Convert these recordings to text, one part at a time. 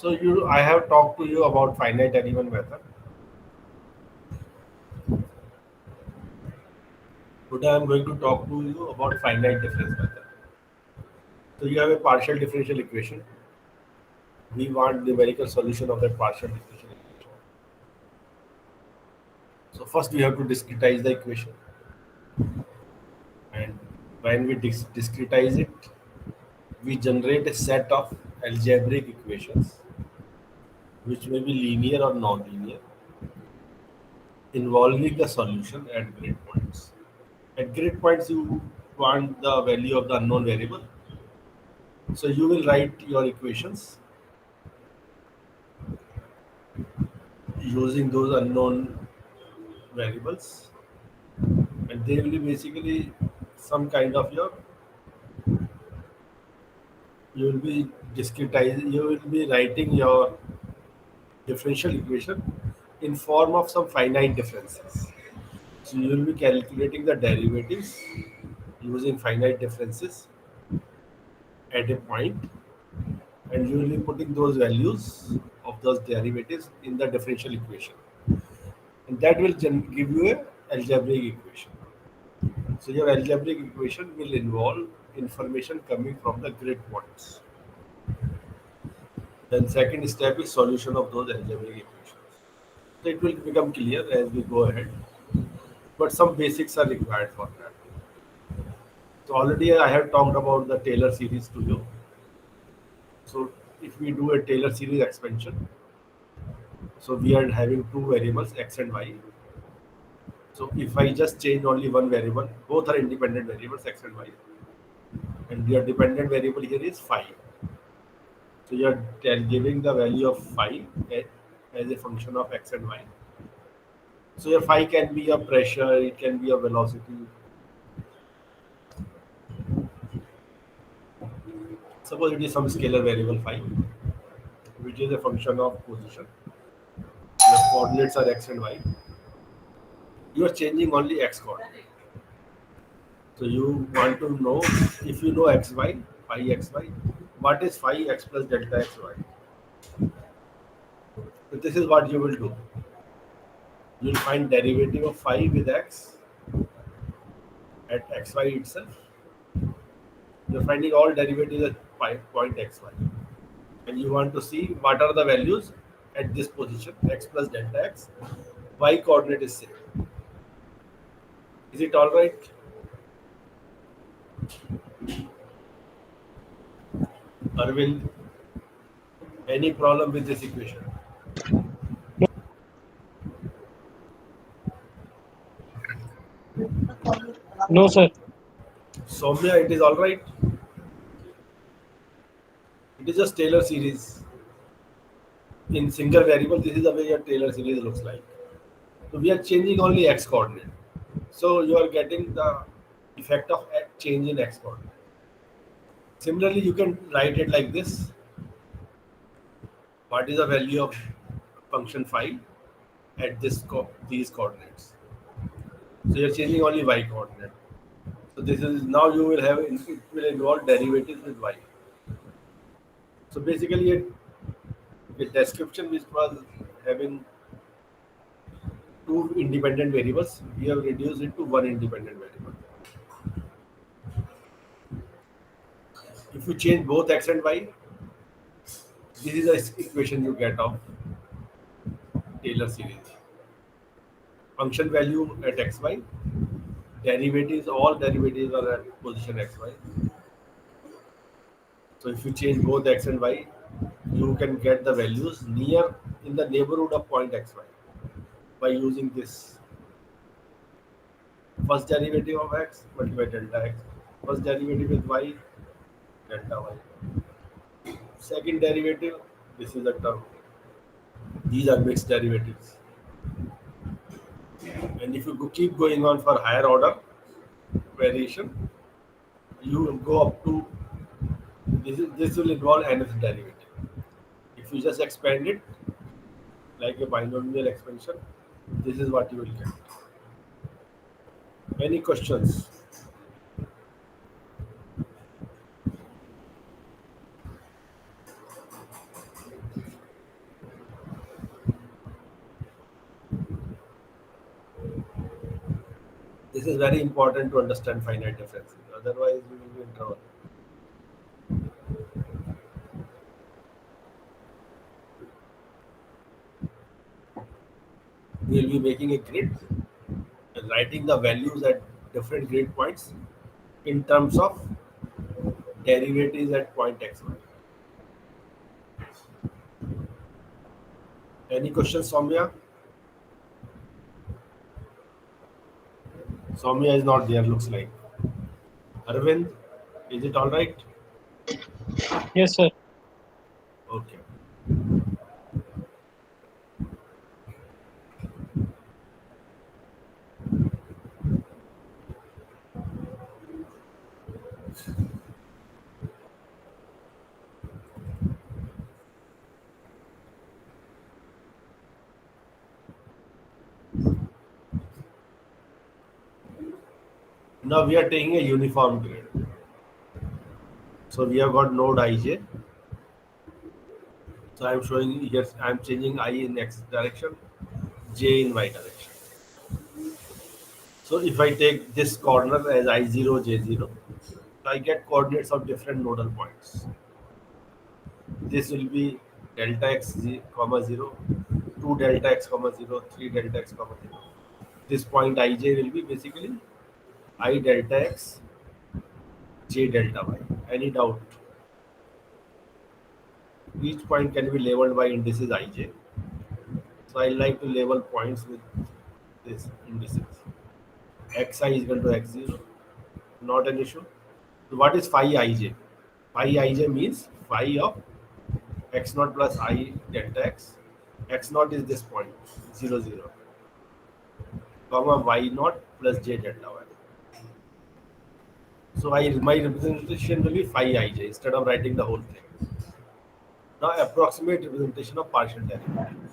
I have talked to you about finite element method. Today I am going to talk to you about finite difference method. So you have a partial differential equation. We want numerical solution of that partial differential equation. So first we have to discretize the equation, and when we discretize it, we generate a set of algebraic equations which may be linear or non-linear, involving the solution at grid points. At grid points, you want the value of the unknown variable. So you will write your equations using those unknown variables, and they will be basically some kind of your, you will be discretizing, you will be writing your differential equation in form of some finite differences. So you will be calculating the derivatives using finite differences at a point, and you will be putting those values of those derivatives in the differential equation, and that will give you a algebraic equation. So your algebraic equation will involve information coming from the grid points. Then second step is solution of those algebraic equations. So it will become clear as we go ahead, but some basics are required for that. So already I have talked about the Taylor series to you. So if we do a Taylor series expansion, so we are having two variables x and y. So if I just change only one variable, both are independent variables x and y, and your dependent variable here is phi. So you are giving the value of phi as a function of x and y. So your phi can be a pressure, it can be a velocity. Suppose it is some scalar variable phi, which is a function of position. The coordinates are x and y. You are changing only x coordinate. So you want to know, if you know xy, phi xy, what is phi x plus delta xy? So this is what you will do. You will find derivative of phi with x at xy itself. You are finding all derivatives at point xy, and you want to see what are the values at this position x plus delta x. Y coordinate is same. Is it all right? Arvind, any problem with this equation? No, sir. Soumya, it is all right. It is just Taylor series in single variable. This is the way your Taylor series looks like. So we are changing only x coordinate. So you are getting the effect of change in x coordinate. Similarly, you can write it like this. What is the value of function phi at these coordinates? So you are changing only y coordinate. So this is now you will have, it will involve derivatives with y. So basically, a description which was having two independent variables, we have reduced it to one independent variable. If you change both x and y, this is the equation you get of Taylor series. Function value at xy, derivatives, all derivatives are at position xy. So if you change both x and y, you can get the values near in the neighborhood of point xy by using this. First derivative of x multiplied delta x. First derivative with y, delta y. Second derivative, this is the term. These are mixed derivatives. And if you keep going on for higher order variation, you go up to this will involve nth derivative. If you just expand it like a binomial expansion, this is what you will get. Any questions? This is very important to understand finite differences. Otherwise, we will be in trouble. We will be making a grid and writing the values at different grid points in terms of derivatives at point x1. Any questions, Soumya? Soumya is not there, looks like. Arvind, is it all right? Yes, sir. Okay. Now we are taking a uniform grid. So we have got node ij. So I am showing you here, I am changing I in x direction, j in y direction. So if I take this corner as I0, J0, I get coordinates of different nodal points. This will be delta x comma 0, 2 delta x comma 0, 3 delta x comma 0. This point ij will be basically I delta x, j delta y. Any doubt? Each point can be labeled by indices ij. So I like to label points with this indices. Xi is equal to x0, not an issue. So what is phi ij? Phi ij means phi of x naught plus I delta x. X naught is this point, 0, 0, comma y naught plus j delta y. So my representation will be phi ij instead of writing the whole thing. Now approximate representation of partial derivatives.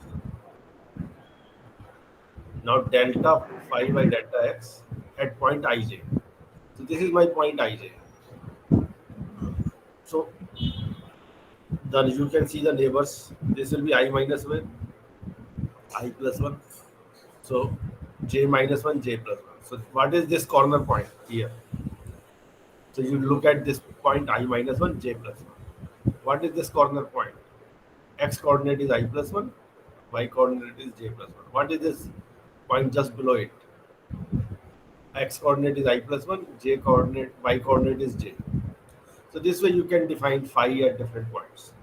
Now delta phi by delta x at point ij. So this is my point ij. So then you can see the neighbors. This will be I minus 1, I plus 1. So j minus 1, j plus 1. So what is this corner point here? So you look at this point I minus 1, j plus 1. What is this corner point? X coordinate is I plus 1, y coordinate is j plus 1. What is this point just below it? X coordinate is I plus 1, j coordinate, y coordinate is j. So this way you can define phi at different points.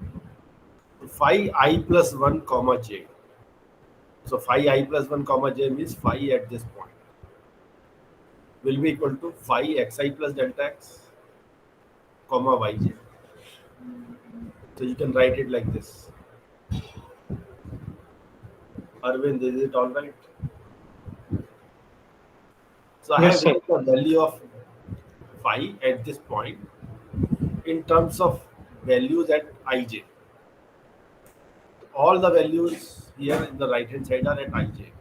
So phi I plus 1 comma j. So phi I plus 1 comma j means phi at this point will be equal to phi xi plus delta x comma yj. So you can write it like this. Arvind, is it all right? So I Yes, have sir. written the value of phi at this point in terms of values at ij. All the values here in the right hand side are at ij.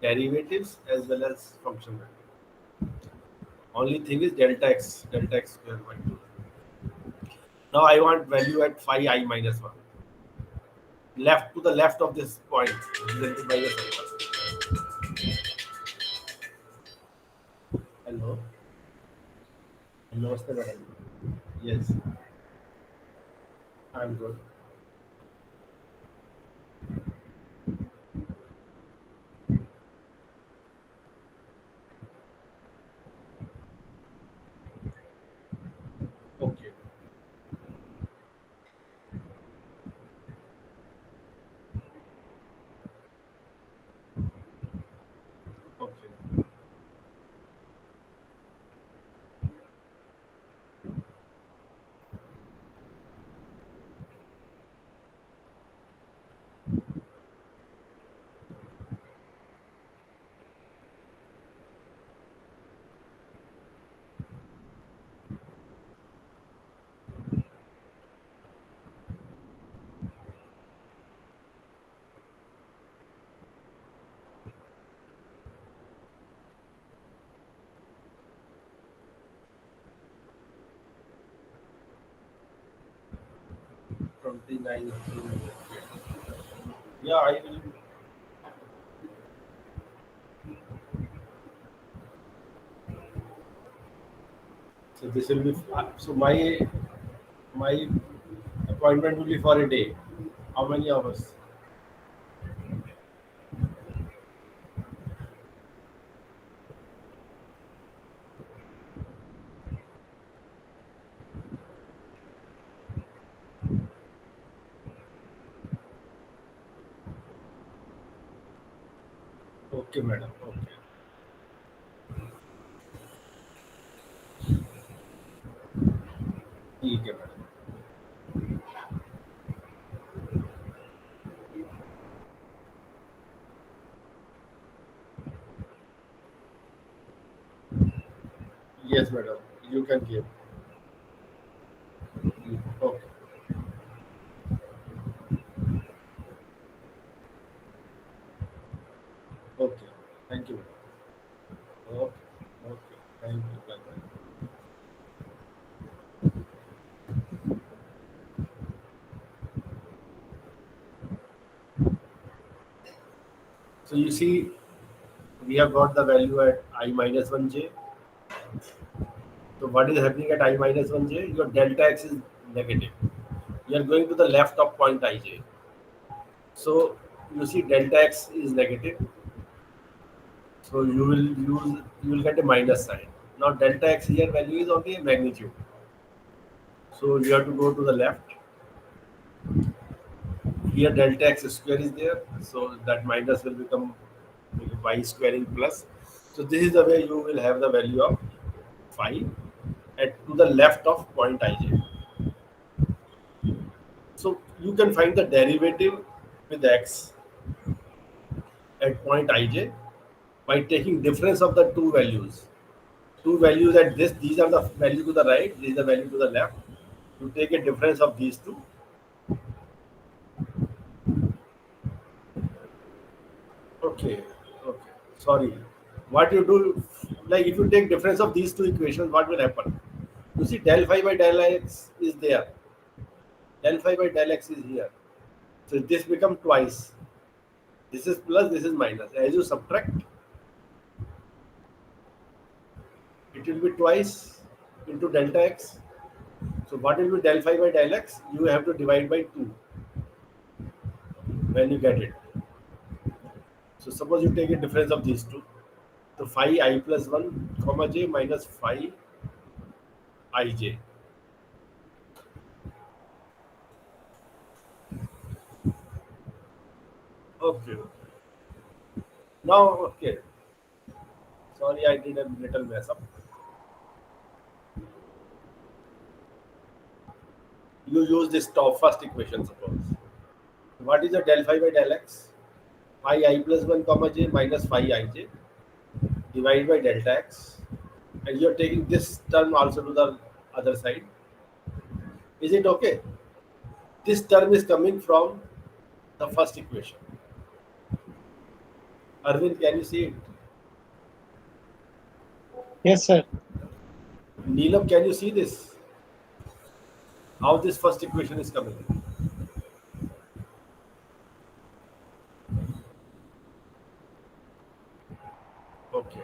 Derivatives as well as function value. Only thing is delta x square by 2. Now I want value at phi I minus 1. Left to the left of this point, represented by the circle. Hello. Namaste, madam. Yes, I'm good. Okay. Okay. From 9. Yeah, I will. So this will be so my appointment will be for a day. How many hours? Okay, madam. Okay. ठीक है madam. Yes, madam. You can give. Okay. Okay. Thank you, madam. Okay. Okay. Thank you. Bye bye. So you see, we have got the value at I minus 1j. So what is happening at I minus 1j? Your delta x is negative. You are going to the left of point ij. So you see delta x is negative. So you will get a minus sign. Now delta x here value is only a magnitude. So you have to go to the left. Here delta x square is there. So that minus will become y squaring plus. So this is the way you will have the value of phi at to the left of point ij. So you can find the derivative with x at point ij by taking difference of the two values. Two values at this, these are the value to the right, this is the value to the left. You take a difference of these two. Okay, okay. Sorry. What you do, like if you take difference of these two equations, what will happen? You see del phi by del x is there. Del phi by del x is here. So this become twice. This is plus, this is minus. As you subtract, it will be twice into delta x. So what will be del phi by del x? You have to divide by 2 when you get it. So suppose you take a difference of these two. So phi I plus 1 comma j minus phi ij. Okay. Now, okay. Sorry, I did a little mess up. You use this top first equation, suppose. What is the del phi by del x? Phi I plus 1 comma j minus phi ij divided by delta x. And you are taking this term also to the other side. Is it okay? This term is coming from the first equation. Arvind, can you see it? Yes, sir. Neelam, can you see this? How this first equation is coming? Okay.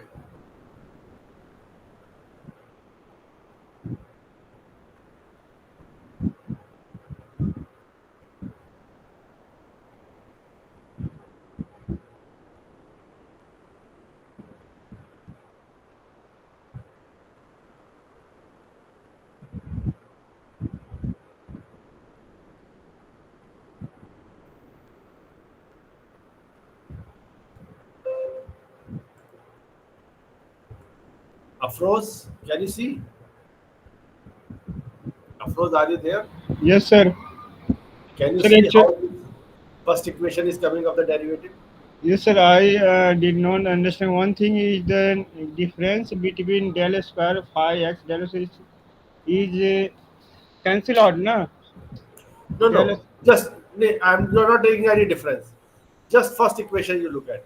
Afroz, can you see? Afroz, are you there? Yes, sir. Can you Sir, see actu- how first equation is coming of the derivative? yes, sir. I did not understand. One thing is the difference between del square phi x del x is cancel out, na? No, Del, no. Just you're not taking any difference. Just first equation you look at,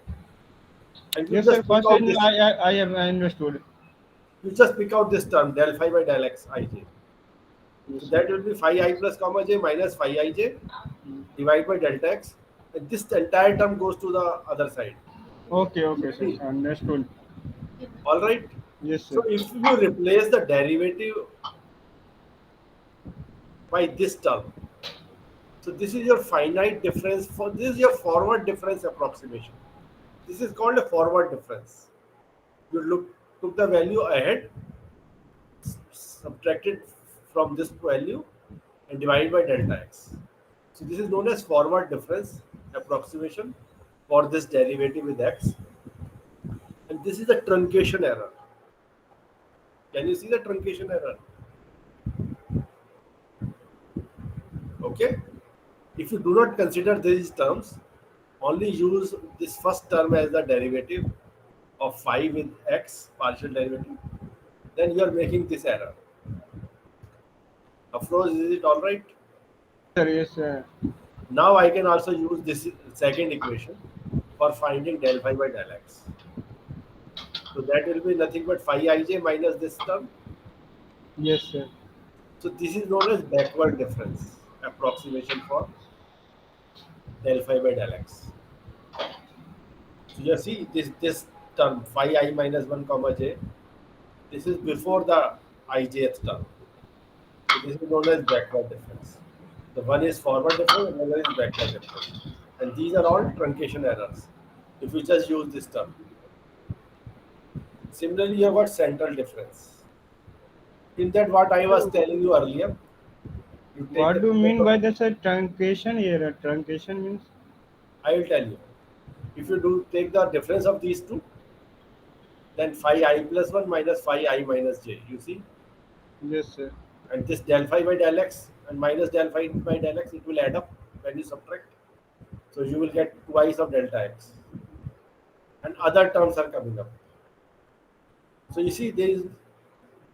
and you yes, sir. just pick First, out this. I have understood. You just pick out this term del phi by del x ij. So Yes, sir. that will be phi I plus comma j minus phi ij divided by delta x, and this entire term goes to the other side. Okay, okay, sir. See, Understood. all right. Yes, So sir. if you replace the derivative by this term, so this is your finite difference for this is your forward difference approximation. This is called a forward difference. You took the value ahead, subtracted from this value, and divided by delta x. So this is known as forward difference approximation for this derivative with x, and this is the truncation error. Can you see the truncation error? Okay. If you do not consider these terms, only use this first term as the derivative of phi with x partial derivative, then you are making this error. Afroz, is it all right? Sir, yes, sir. Now I can also use this second equation for finding del phi by del x. So that will be nothing but phi ij minus this term. Yes, sir. So this is known as backward difference approximation for del phi by del x. So you see this term phi I minus 1 comma j. This is before the ijth term. So this is known as backward difference. The one is forward difference and the other is backward difference. And these are all truncation errors. If you just use this term. Similarly, you have got central difference. In that, what I was So, telling you earlier, you take what the do you limit mean of, by the sir truncation error? Truncation means? I will tell you. If you do take the difference of these two, then phi I plus 1 minus phi I minus j. You see? Yes, sir. And this del phi by del x and minus del phi by del x, it will add up when you subtract. So you will get twice of delta x. And other terms are coming up. So you see,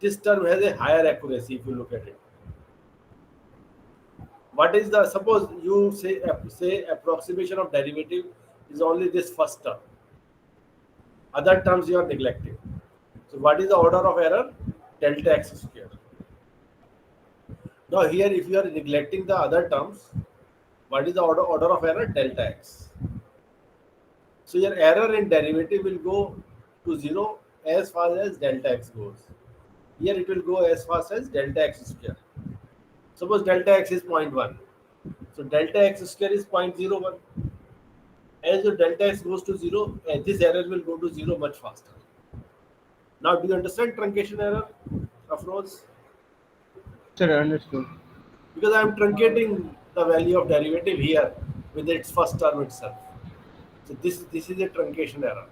this term has a higher accuracy if you look at it. What is the suppose you say approximation of derivative is only this first term. Other terms you are neglecting. So what is the order of error? Delta x square. Now here, if you are neglecting the other terms, what is the order of error? Delta x. So your error in derivative will go to zero as far as delta x goes. Here it will go as fast as delta x square. Suppose delta x is 0.1. So delta x square is 0.01. As the delta x goes to zero, this error will go to zero much faster. Now, do you understand truncation error, Afroz? Sir, understood. Because I am truncating the value of derivative here with its first term itself. So this is a truncation error.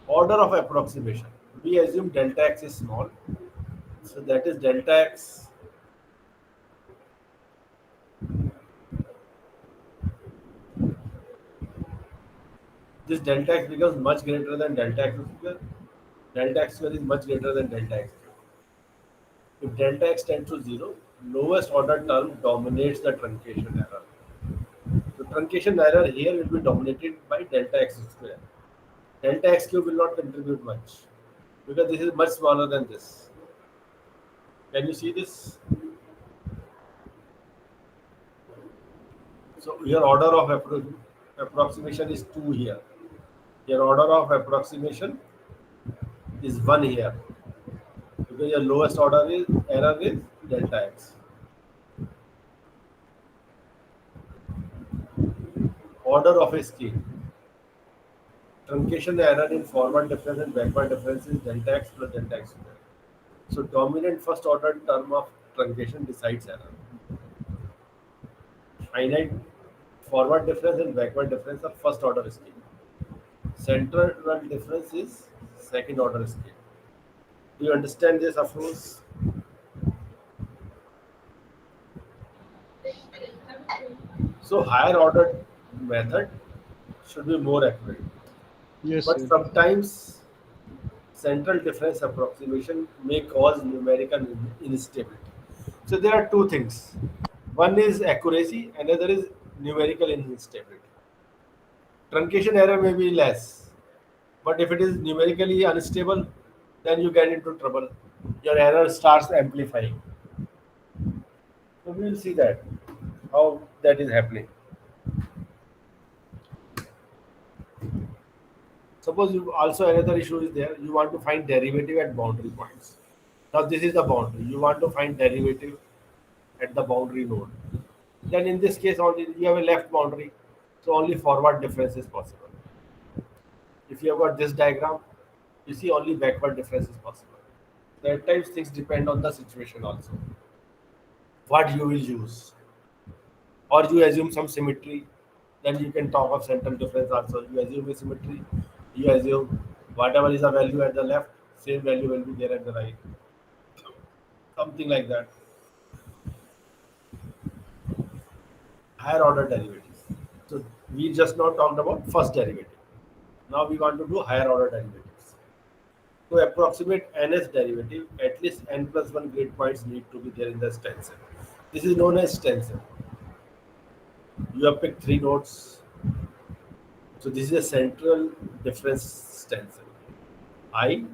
Order of approximation. We assume delta x is small. So that is delta x. This delta x becomes much greater than delta x square. Delta x square is much greater than delta x. If delta x tends to zero, lowest order term dominates the truncation error. The truncation error here will be dominated by delta x square. Delta x cube will not contribute much because this is much smaller than this. Can you see this? So your order of approximation is 2 here. Your order of approximation is 1 here because your lowest order is error is delta x. Order of a scale. Truncation error in forward difference and backward difference is delta x plus delta x square. So dominant first order term of truncation decides error. Finite forward difference and backward difference are first order scale. Central difference is second order scale. Do you understand this, Afroz? So higher order method should be more accurate. Yes, But sir. sometimes central difference approximation may cause numerical instability. So there are two things. One is accuracy, another is numerical instability. Truncation error may be less, but if it is numerically unstable, then you get into trouble. Your error starts amplifying. So we will see that how that is happening. Suppose you also another issue is there. You want to find derivative at boundary points. Now this is the boundary. You want to find derivative at the boundary node. Then in this case only you have a left boundary, so only forward difference is possible. If you have got this diagram, you see only backward difference is possible. So at times things depend on the situation also. What you will use, or you assume some symmetry, then you can talk of central difference also. You assume a symmetry, you assume whatever is the value at the left, same value will be there at the right. Something like that. Higher order derivatives. So we just now talked about first derivative. Now we want to do higher order derivatives. To approximate nth derivative, at least n plus 1 grid points need to be there in the stencil. This is known as stencil. You have picked 3 nodes. So this is a central difference stencil. I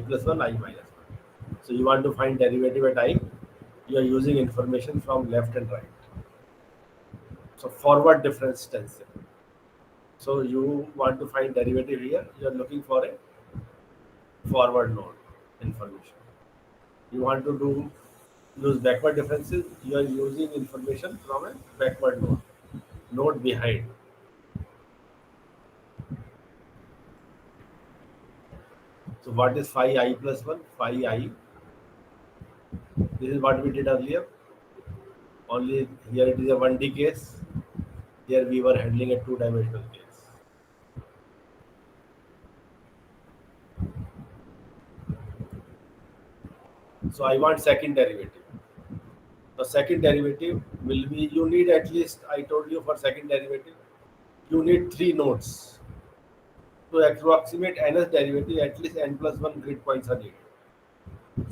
plus 1, I minus 1. So you want to find derivative at I. You are using information from left and right. So forward difference stencil. So you want to find derivative here. You are looking for a forward node information. You want to use backward differences. You are using information from a backward node behind. So what is phi I plus 1? Phi I. This is what we did earlier. Only here it is a 1D case. Here we were handling a 2-dimensional case. So I want second derivative. The second derivative will be, you need at least, I told you for second derivative, you need 3 nodes. To approximate nth derivative, at least n plus 1 grid points are needed.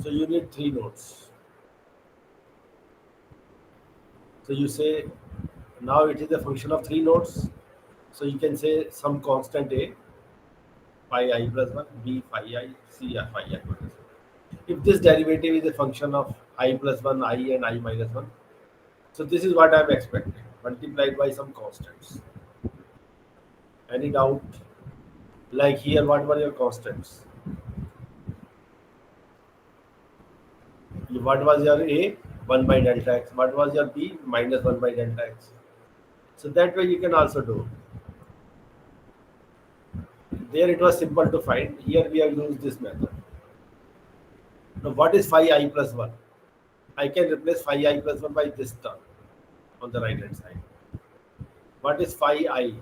So you need 3 nodes. So you say, now it is a function of 3 nodes. So you can say some constant A, phi I plus 1, B phi I, C phi I minus 1. If this derivative is a function of I plus 1, I and I minus 1, so this is what I am expecting, multiplied by some constants. Any doubt? Like here, what were your constants? What was your A? 1 by delta x. What was your B? Minus 1 by delta x. So that way you can also do. There it was simple to find. Here we have used this method. Now what is phi I plus 1? I can replace phi I plus 1 by this term on the right hand side. What is phi I?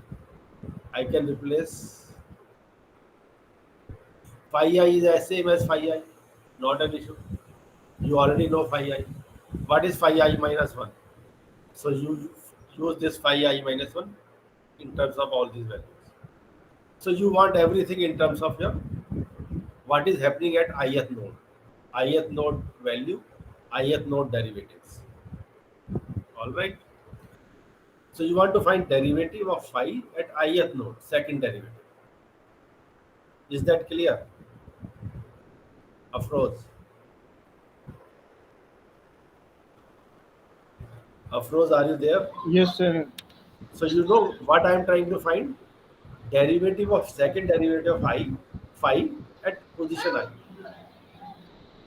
I can replace phi I is the same as phi I, not an issue. You already know phi I. What is phi I minus 1? So you use this phi I minus 1 in terms of all these values. So you want everything in terms of your what is happening at ith node value, ith node derivatives. All right. So you want to find derivative of phi at ith node, second derivative. Is that clear? Afroz. Afroz, are you there? Yes, sir. So you know what I am trying to find? Derivative of second derivative of I, phi at position I.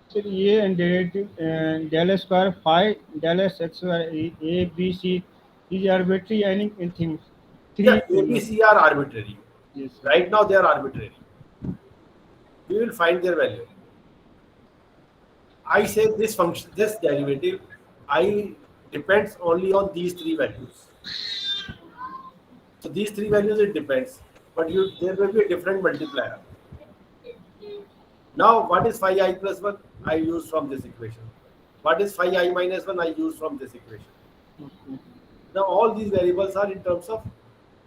Sir, ये and derivative del square phi del s x y a b c is arbitrary anything. Yeah, Three. A, B, C are arbitrary. Yes. Right now they are arbitrary. We will find their value. I say this function, this derivative, I depends only on these 3 values. So these 3 values it depends, but there will be a different multiplier. Now what is phi I plus 1? I use from this equation. What is phi I minus 1? I use from this equation. Okay. Now all these variables are in terms of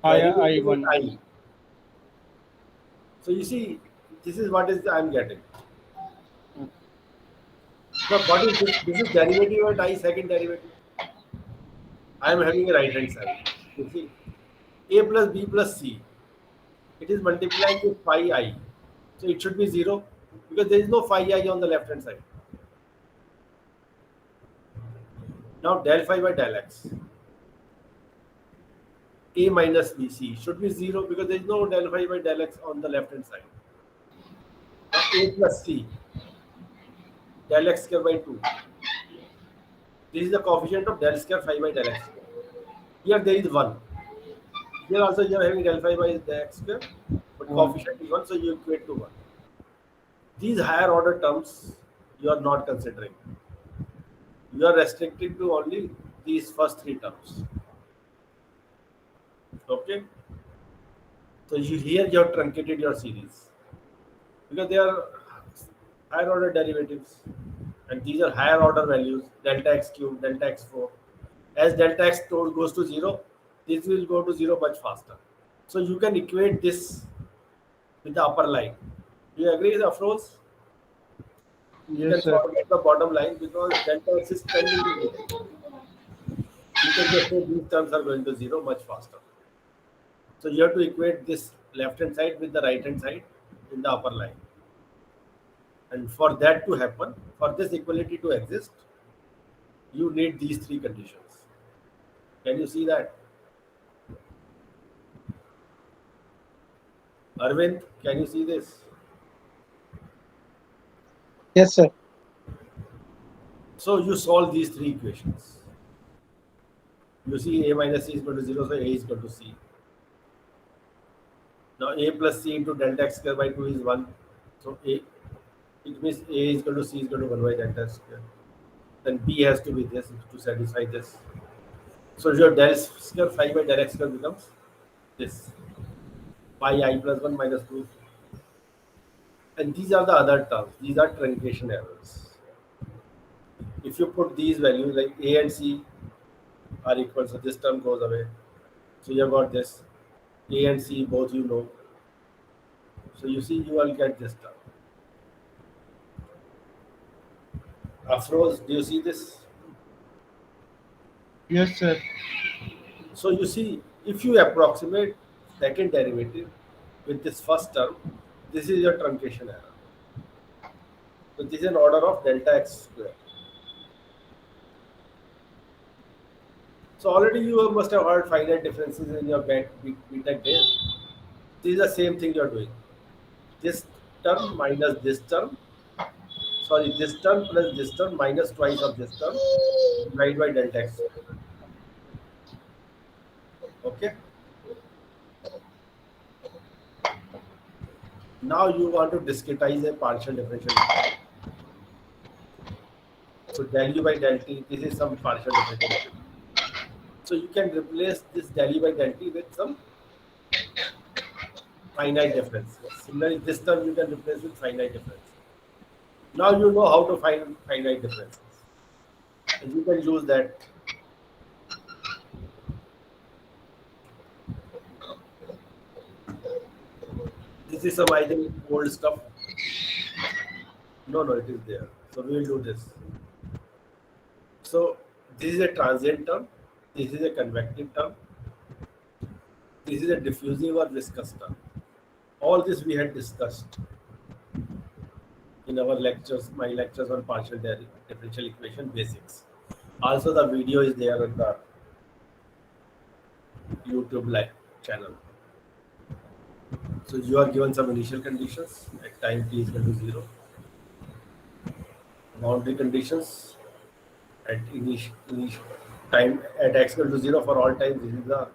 I derivative with one. I. So you see, this is what is I am getting. Now what is this? This is derivative at I, second derivative. I am having a right hand side. You see, A plus B plus C. It is multiplying with phi I. So it should be 0 because there is no phi I on the left hand side. Now del phi by del x. A minus BC should be 0 because there is no del phi by del x on the left hand side. Now A plus C, del x square by 2. This is the coefficient of del square phi by del x square. Here there is 1. Here also you are having del phi by the x square, but coefficient is 1, so you equate to 1. These higher order terms you are not considering. You are restricted to only these first three terms. Okay? So here you have truncated your series because they are higher order derivatives, and these are higher order values, delta x cube, delta x4. As delta x goes to 0, this will go to 0 much faster. So you can equate this with the upper line. Do you agree with Afroz? You can Yes, sir. forget the bottom line because delta x is tending to 0. You can just say these terms are going to 0 much faster. So you have to equate this left hand side with the right hand side in the upper line. And for that to happen, for this equality to exist, you need these three conditions. Can you see that? Arvind, can you see this? Yes, sir. So you solve these three equations. You see A minus C is equal to 0, so A is equal to C. Now A plus C into delta x square by 2 is 1. So A, it means A is equal to C is equal to 1 by delta x square. Then B has to be this to satisfy this. So your del square phi by del x square becomes this. Pi I plus 1 minus 2. And these are the other terms. These are truncation errors. If you put these values like A and C are equal, so this term goes away. So you have got this. A and C both you know. So you see you will get this term. Afroz, do you see this? Yes, sir. So you see, if you approximate second derivative with this first term, this is your truncation error. So this is an order of delta x square. So already you must have heard finite differences in your BTech days. This is the same thing you are doing. This term minus this term, sorry, this term plus this term minus twice of this term divided by delta x square. Okay. Now you want to discretize a partial differential equation. So del u by del t, this is some partial differential equation. So you can replace this del u by del t with some finite difference. Similarly, this term you can replace with finite difference. Now you know how to find finite differences. And you can use that. This is some, I think, old stuff. No, it is there. So we will do this. So this is a transient term. This is a convective term. This is a diffusive or viscous term. All this we had discussed in our lectures, my lectures on partial differential equation basics. Also, the video is there on the YouTube live channel. So you are given some initial conditions at time t is equal to 0. Boundary conditions at initial time at x equal to 0 for all time. This is the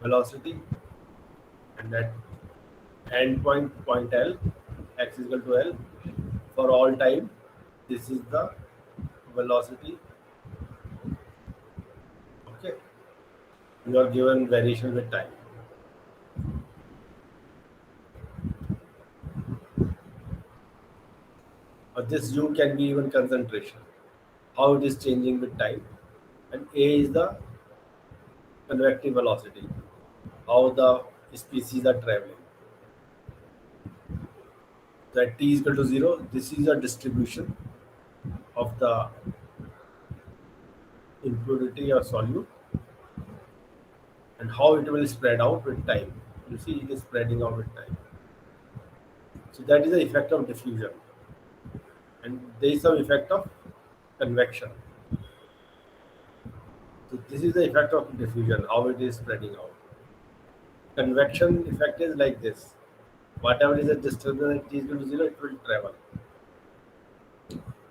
velocity, and at end point L, x is equal to L for all time. This is the velocity. Okay, you are given variation with time. Or this u can be even concentration, how it is changing with time, and a is the convective velocity, how the species are traveling. That t is equal to 0, this is a distribution of the impurity or solute, and how it will spread out with time. You see it is spreading out with time. So that is the effect of diffusion, and there is some effect of convection. So This is the effect of diffusion, how it is spreading out. Convection effect is like this. Whatever is a disturbance at t is equal to 0, it will travel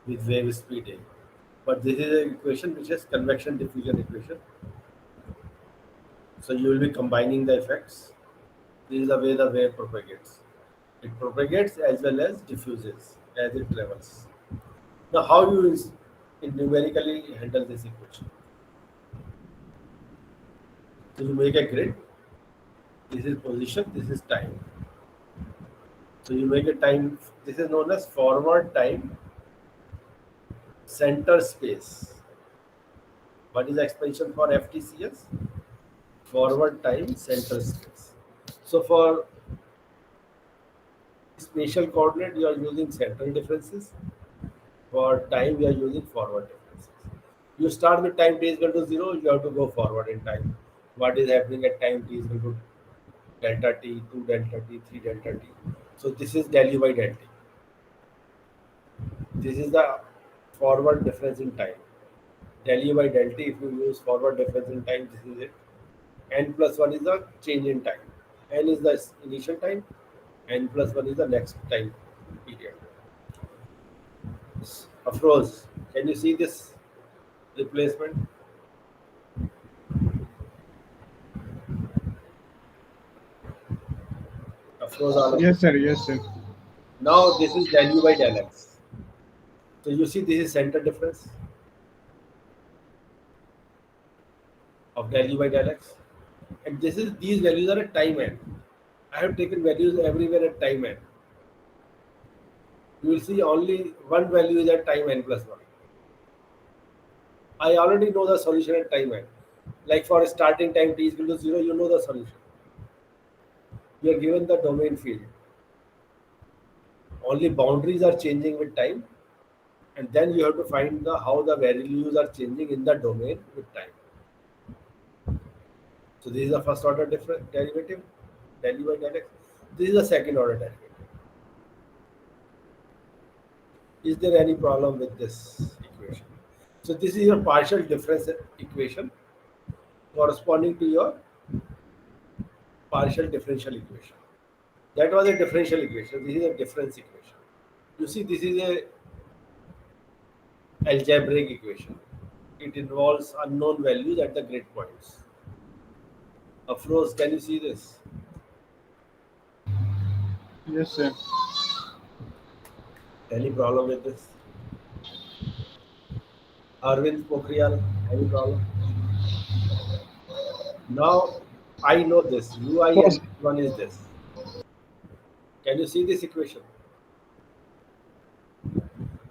with wave speed a. But this is an equation which is convection diffusion equation. So you will be combining the effects. This is the way the wave propagates. It propagates as well as diffuses as it travels. Now, how you numerically handle this equation? So you make a grid. This is position. This is time. So you make a time. This is known as forward time center space. What is the expression for FTCS? Forward time center space. So for spatial coordinate, you are using central differences. For time, we are using forward differences. You start with time t is equal to 0, you have to go forward in time. What is happening at time t is equal to delta t, 2 delta t, 3 delta t. So this is del u by del t. This is the forward difference in time. Del u by del t, if you use forward difference in time, this is it. N plus 1 is the change in time. N is the initial time, N plus 1 is the next time period. Afroz, can you see this replacement? Afroz Alam. Yes, sir. Yes, sir. Now this is del u by del x. So you see this is center difference of del u by del x. And these values are at time n. I have taken values everywhere at time n. You will see only one value is at time n plus 1. I already know the solution at time n. Like for starting time t is equal to 0, you know the solution. You are given the domain field. Only boundaries are changing with time, and then you have to find how the values are changing in the domain with time. So this is the first order derivative, del u by del x. This is the second order derivative. Is there any problem with this equation? So this is your partial difference equation corresponding to your partial differential equation. That was a differential equation. This is a difference equation. You see, this is a algebraic equation. It involves unknown values at the grid points. Afroz, can you see this? Yes, sir. Any problem with this? Arvind Pokhriyal, any problem? Now I know this. Ui Yes. and one is this. Can you see this equation?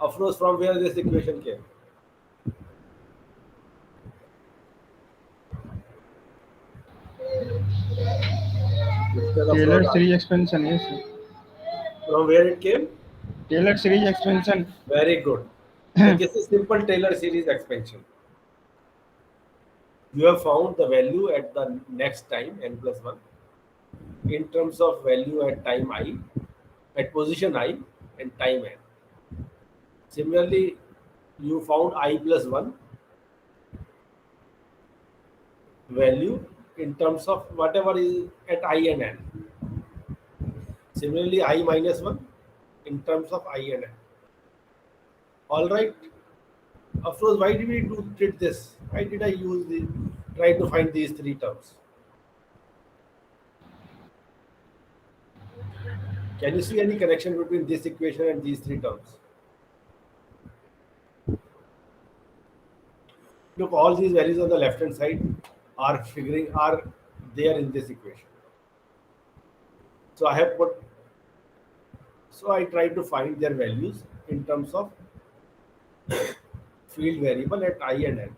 Afroz, from where this equation came? Mr. Taylor Afroz, series expansion. Yes, sir. from where it came? Taylor series expansion. Very good. So this is simple Taylor series expansion. You have found the value at the next time n plus 1 in terms of value at time I, at position I and time n. Similarly, you found I plus 1 value in terms of whatever is at I and n. Similarly, I minus 1 in terms of I and n. All right. Of course, why did we did this? Why did I try to find these three terms? Can you see any connection between this equation and these three terms? Look, all these values on the left hand side are there in this equation. So I tried to find their values in terms of field variable at I and n.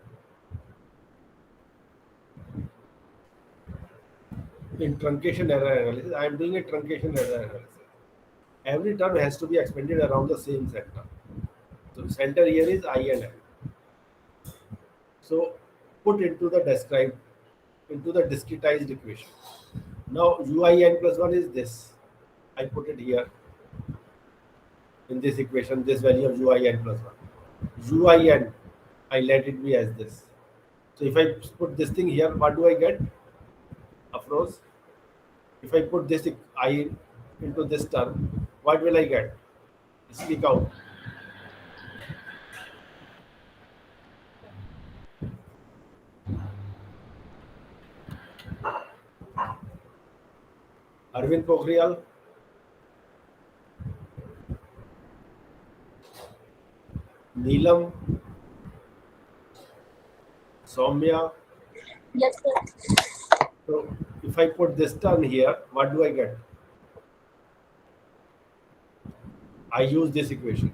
In truncation error analysis, I am doing a truncation error analysis. Every term has to be expanded around the same center. So center here is I and n. So put into the discretized equation. Now ui n plus 1 is this. I put it here in this equation, this value of ui n plus 1. Ui n, I let it be as this. So So if I put this thing here, what do I get? Afroz. If I put this I into this term, what will I get? Speak out. Arvind Pokhriyal, Neelam, Soumya. Yes, sir. So if I put this term here, what do I get? I use this equation.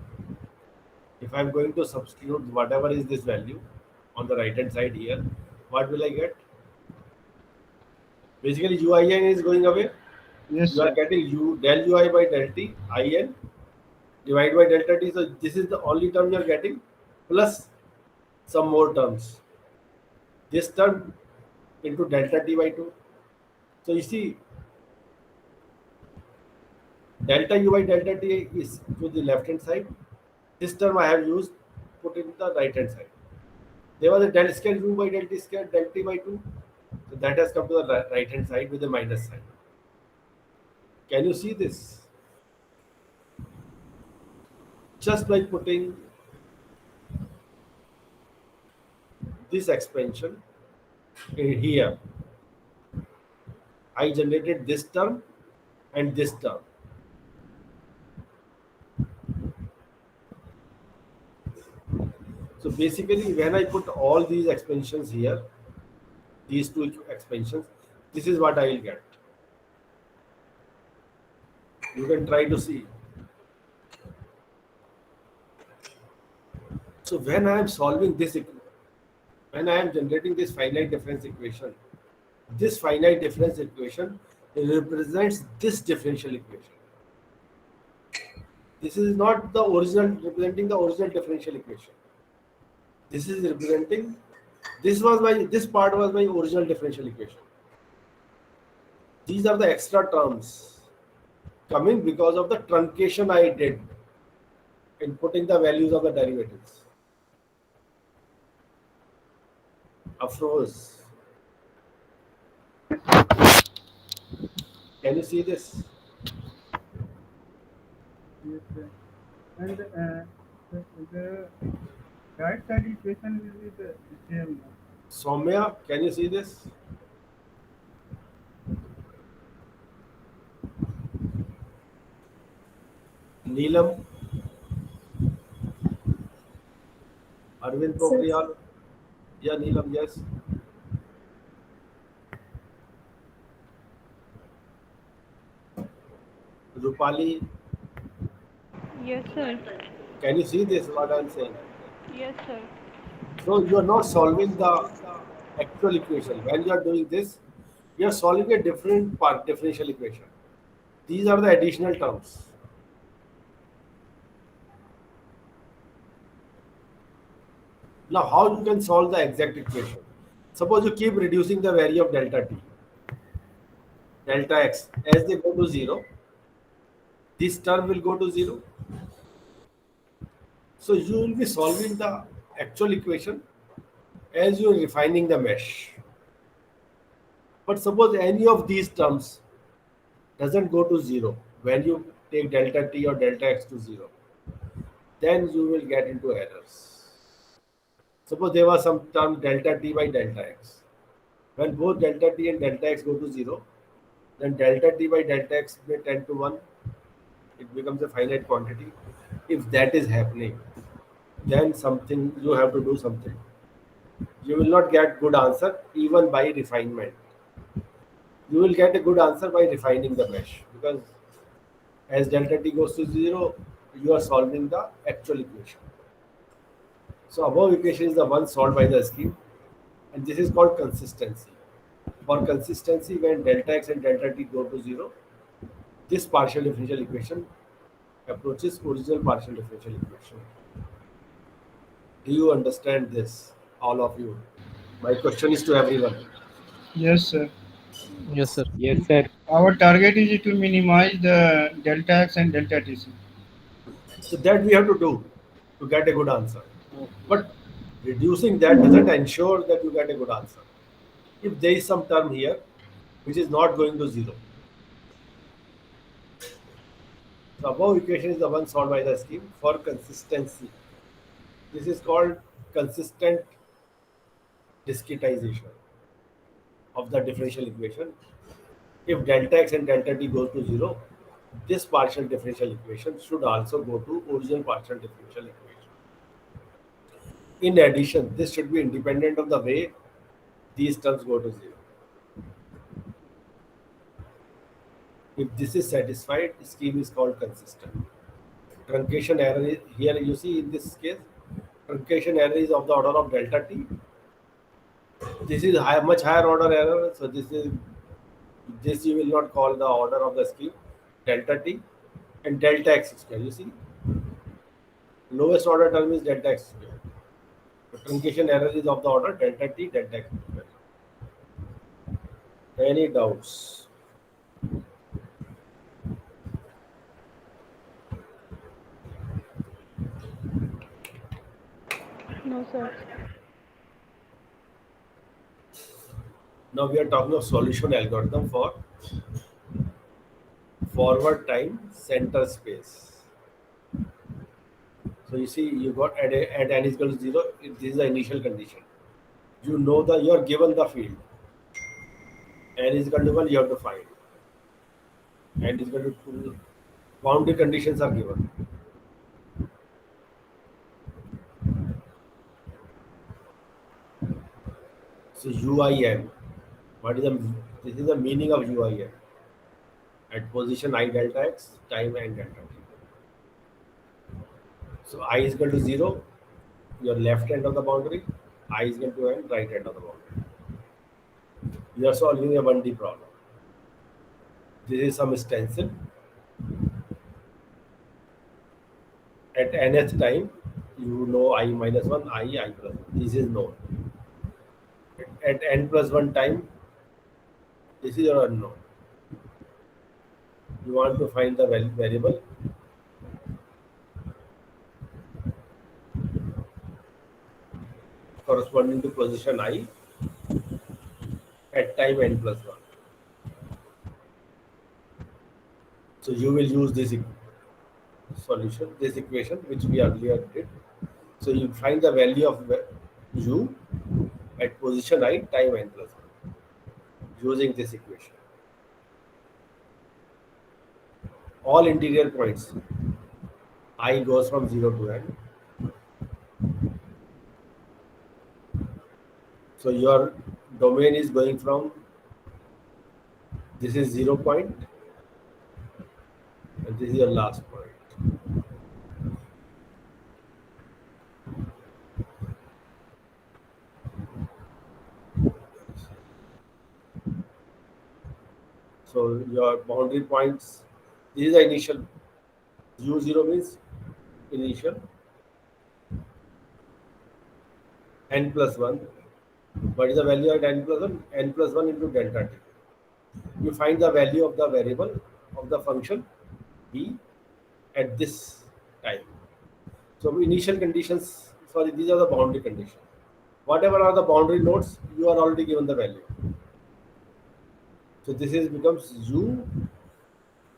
If I'm going to substitute whatever is this value on the right hand side here, what will I get? Basically, UIN is going away. Yes, You are sir. getting U del UI by del T, IN divided by delta T. So this is the only term you are getting, plus some more terms. This term into delta T by 2. So you see, delta U by delta T is to the left hand side. This term I have used, put in the right hand side. There was a del square U by del T square del T by 2. So that has come to the right hand side with a minus sign. Can you see this? Just by putting this expansion in here, I generated this term and this term. So basically, when I put all these expansions here, these two expansions, this is what I will get. You can try to see. So when I am solving this, when I am generating this finite difference equation, this finite difference equation represents this differential equation. This is not the original representing the original differential equation. This is representing this part was my original differential equation. These are the extra terms coming because of the truncation I did in putting the values of the derivatives. Afroz, can you see this? Yes, sir. And the right side equation will be the same. Soumya, can you see this? Neelam, Arvind Pokhriyal, yeah, Neelam, yes. Rupali, Yes, sir. can you see this? What I'm saying? Yes, sir. So you are not solving the actual equation. When you are doing this, you are solving a different part differential equation. These are the additional terms. Now, how you can solve the exact equation? Suppose you keep reducing the value of delta t, delta x, as they go to 0, this term will go to 0. So you will be solving the actual equation as you are refining the mesh. But suppose any of these terms doesn't go to 0 when you take delta t or delta x to 0, then you will get into errors. Suppose there was some term delta t by delta x. When both delta t and delta x go to 0, then delta t by delta x may tend to 1. It becomes a finite quantity. If that is happening, then something you have to do something. You will not get good answer even by refinement. You will get a good answer by refining the mesh, because as delta t goes to 0, you are solving the actual equation. So above equation is the one solved by the scheme, and this is called consistency. For consistency, when delta x and delta t go to 0, this partial differential equation approaches original partial differential equation. Do you understand this, all of you? My question is to everyone. Yes, sir. Yes, sir. Yes, sir. Our target is to minimize the delta x and delta t. So that we have to do to get a good answer. But Reducing that doesn't ensure that you get a good answer. If there is some term here which is not going to zero, the above equation is the one solved by the scheme for consistency. This is called consistent discretization of the differential equation. If delta x and delta t goes to zero, this partial differential equation should also go to original partial differential equation. In addition, this should be independent of the way these terms go to zero. If this is satisfied, scheme is called consistent. Truncation error is, here you see in this case, truncation error is of the order of delta t. This is much higher order error, so this you will not call the order of the scheme, delta t and delta x square. You see, lowest order term is delta x square. The truncation error is of the order delta t, delta x square. Any doubts? No, sir. Now we are talking of solution algorithm for forward time center space. So you see, you got at n is equal to 0, this is the initial condition. You know you are given the field. N is equal to 1, you have to find. N is equal to 2. Boundary conditions are given. So UIN, this is the meaning of UIN. At position I delta x, time n delta t. So I is equal to 0, your left end of the boundary, I is equal to n, right end of the boundary. You are solving a 1D problem. This is some stencil. At nth time, you know I minus 1, I plus 1. This is known. At n plus 1 time, this is your unknown. You want to find the variable. Corresponding to position I at time n plus 1. So you will use this solution, this equation which we earlier did. So you find the value of u at position I time n plus 1 using this equation. All interior points I goes from 0 to n. So your domain is going from, this is 0 point and this is your last point. So your boundary points, this is the initial, u0 means initial, n plus 1. What is the value at n plus 1? N plus 1 into delta t. You find the value of the variable of the function b at this time. So initial conditions, sorry, these are the boundary conditions. Whatever are the boundary nodes, you are already given the value. So this is becomes u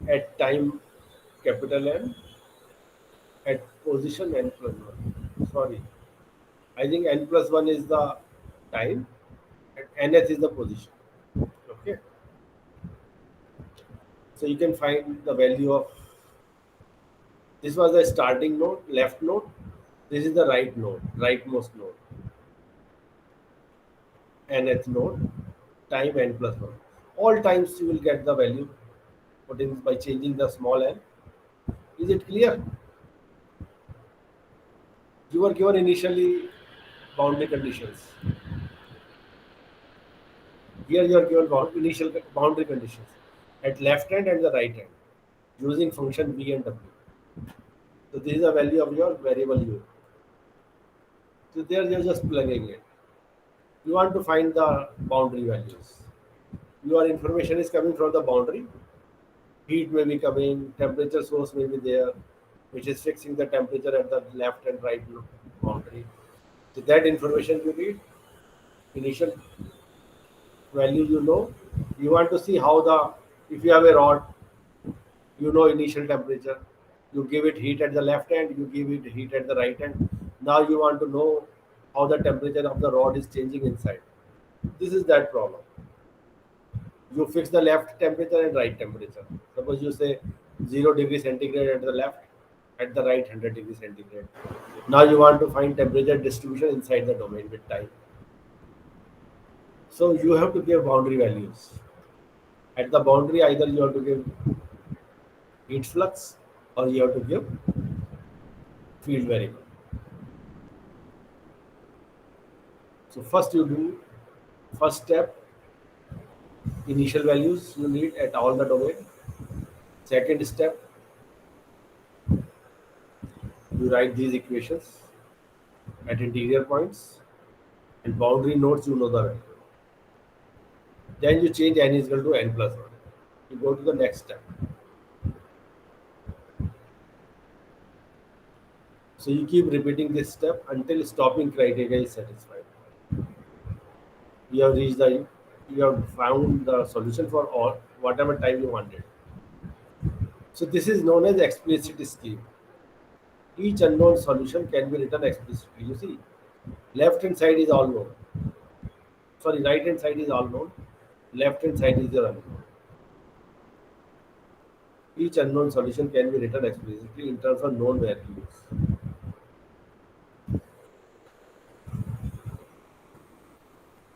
at time capital N at position n plus 1. Sorry, I think n plus 1 is the time and nth is the position. Okay. So you can find the value of, this was the starting node, left node. This is the right node, rightmost node. Nth node, time n plus 1. All times you will get the value by changing the small n. Is it clear? You were given initially boundary conditions. Here you are given initial boundary conditions at left hand and the right hand using function v and w. So this is the value of your variable u. So there you are just plugging it. You want to find the boundary values. Your information is coming from the boundary. Heat may be coming, temperature source may be there, which is fixing the temperature at the left and right boundary. So that information you need, initial value you want to see how if you have a rod, initial temperature, you give it heat at the left end, you give it heat at the right end. Now you want to know how the temperature of the rod is changing inside. This is that problem. You fix the left temperature and right temperature. Suppose you say 0 degree centigrade at the left, at the right 100 degree centigrade. Now you want to find temperature distribution inside the domain with time. So you have to give boundary values. At the boundary, either you have to give heat flux or you have to give field variable. So first step, initial values you need at all the domain. Second step, you write these equations at interior points, and boundary nodes you know the value. Then you change n is equal to n plus 1. You go to the next step. So you keep repeating this step until stopping criteria is satisfied. You have reached you have found the solution for all whatever time you wanted. So this is known as explicit scheme. Each unknown solution can be written explicitly. You see, left hand side is all known. Sorry, right hand side is all known. Left hand side is your unknown. Each unknown solution can be written explicitly in terms of known values.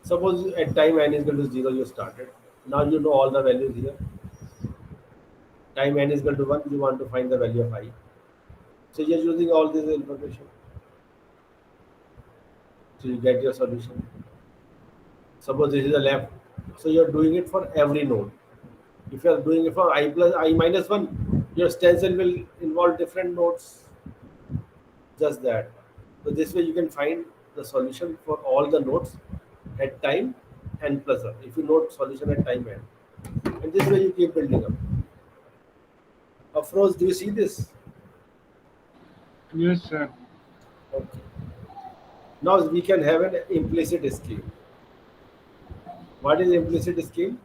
Suppose at time n is equal to 0 you started. Now you know all the values here. Time n is equal to 1, you want to find the value of I. So you're using all this information. So you get your solution. Suppose this is the left. So you're doing it for every node. If you're doing it for I plus I minus 1, your stencil will involve different nodes. Just that. So this way you can find the solution for all the nodes at time n plus 1. If you note solution at time n. And this way you keep building up. Afroz, do you see this? Yes, sir. Okay. Now we can have an implicit scheme. What is implicit scheme?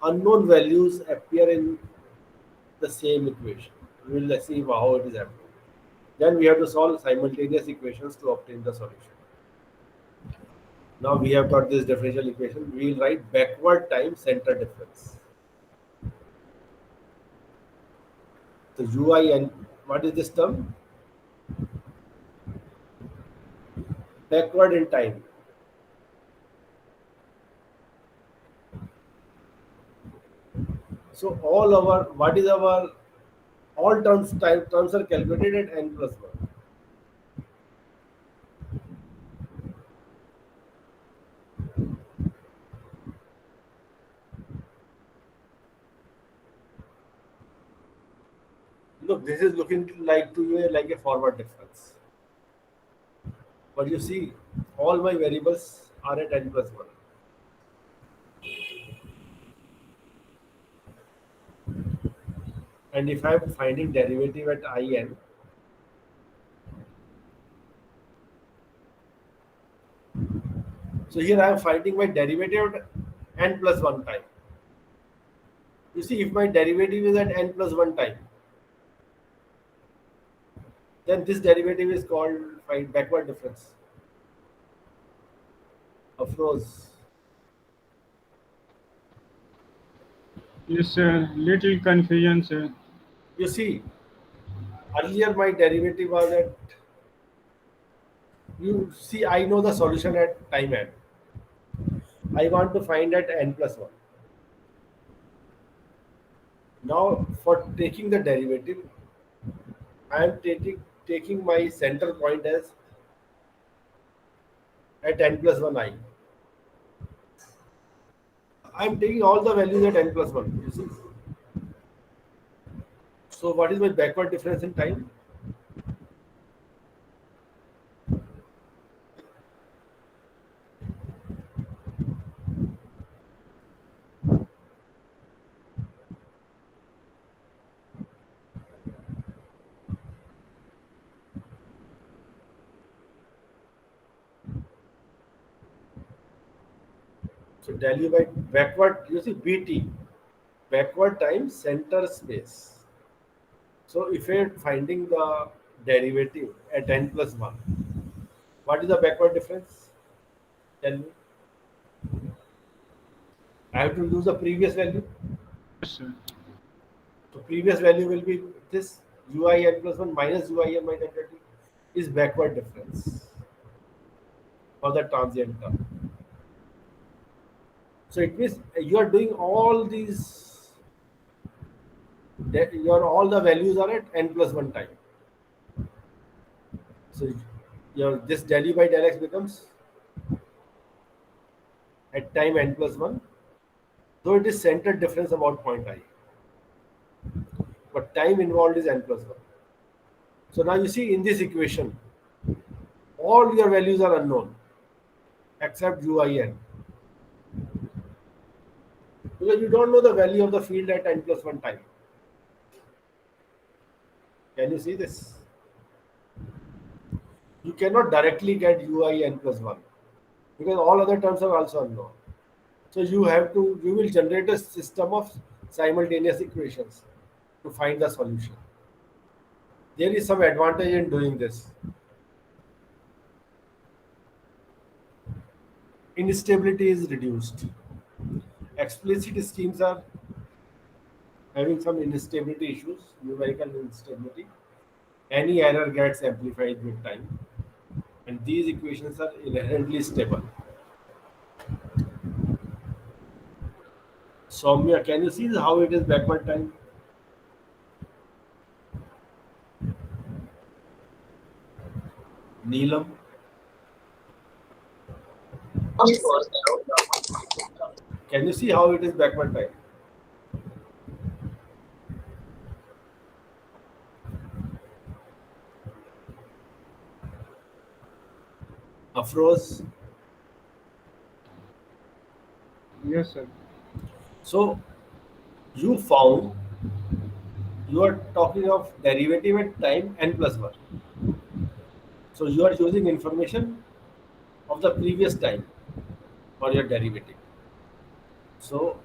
Unknown values appear in the same equation. We will see how it is happening. Then we have to solve simultaneous equations to obtain the solution. Now we have got this differential equation. We will write backward time center difference. So ui and what is this term? Backward in time. So all terms are calculated at n plus 1. Look, this is looking like to you like a forward difference. But you see, all my variables are at n plus 1. And if I am finding derivative at in, so here I am finding my derivative at n plus 1 time. You see, if my derivative is at n plus 1 time, then this derivative is called find backward difference. Of course. Yes, sir. Little confusion, sir. You see, earlier my derivative was at, you see, I know the solution at time n. I want to find at n plus 1. Now, for taking the derivative, I am taking my center point as at n plus 1 I. I am taking all the values at n plus 1. You see. So, what is my backward difference in time? So del u by backward, you see BT, backward time center space. So if you're finding the derivative at n plus 1, what is the backward difference? Tell me. I have to use the previous value. Yes, sir. So previous value will be this ui n plus 1 minus ui n minus delta t is backward difference for the transient term. So it means you are doing all these, that your all the values are at n plus 1 time. So your this del u by del x becomes at time n plus 1, though it is centered difference about point I. But time involved is n plus 1. So now you see in this equation, all your values are unknown except uin. Because you don't know the value of the field at n plus 1 time. Can you see this? You cannot directly get ui n plus 1 because all other terms are also unknown. So you will generate a system of simultaneous equations to find the solution. There is some advantage in doing this. Instability is reduced. Explicit schemes are having some instability issues, numerical instability. Any error gets amplified with time, and these equations are inherently stable. Soumya, can you see how it is backward time? Neelam, can you see how it is backward time? Afroz, Yes, sir. so you found you are talking of derivative at time n plus 1. So you are using information of the previous time for your derivative. So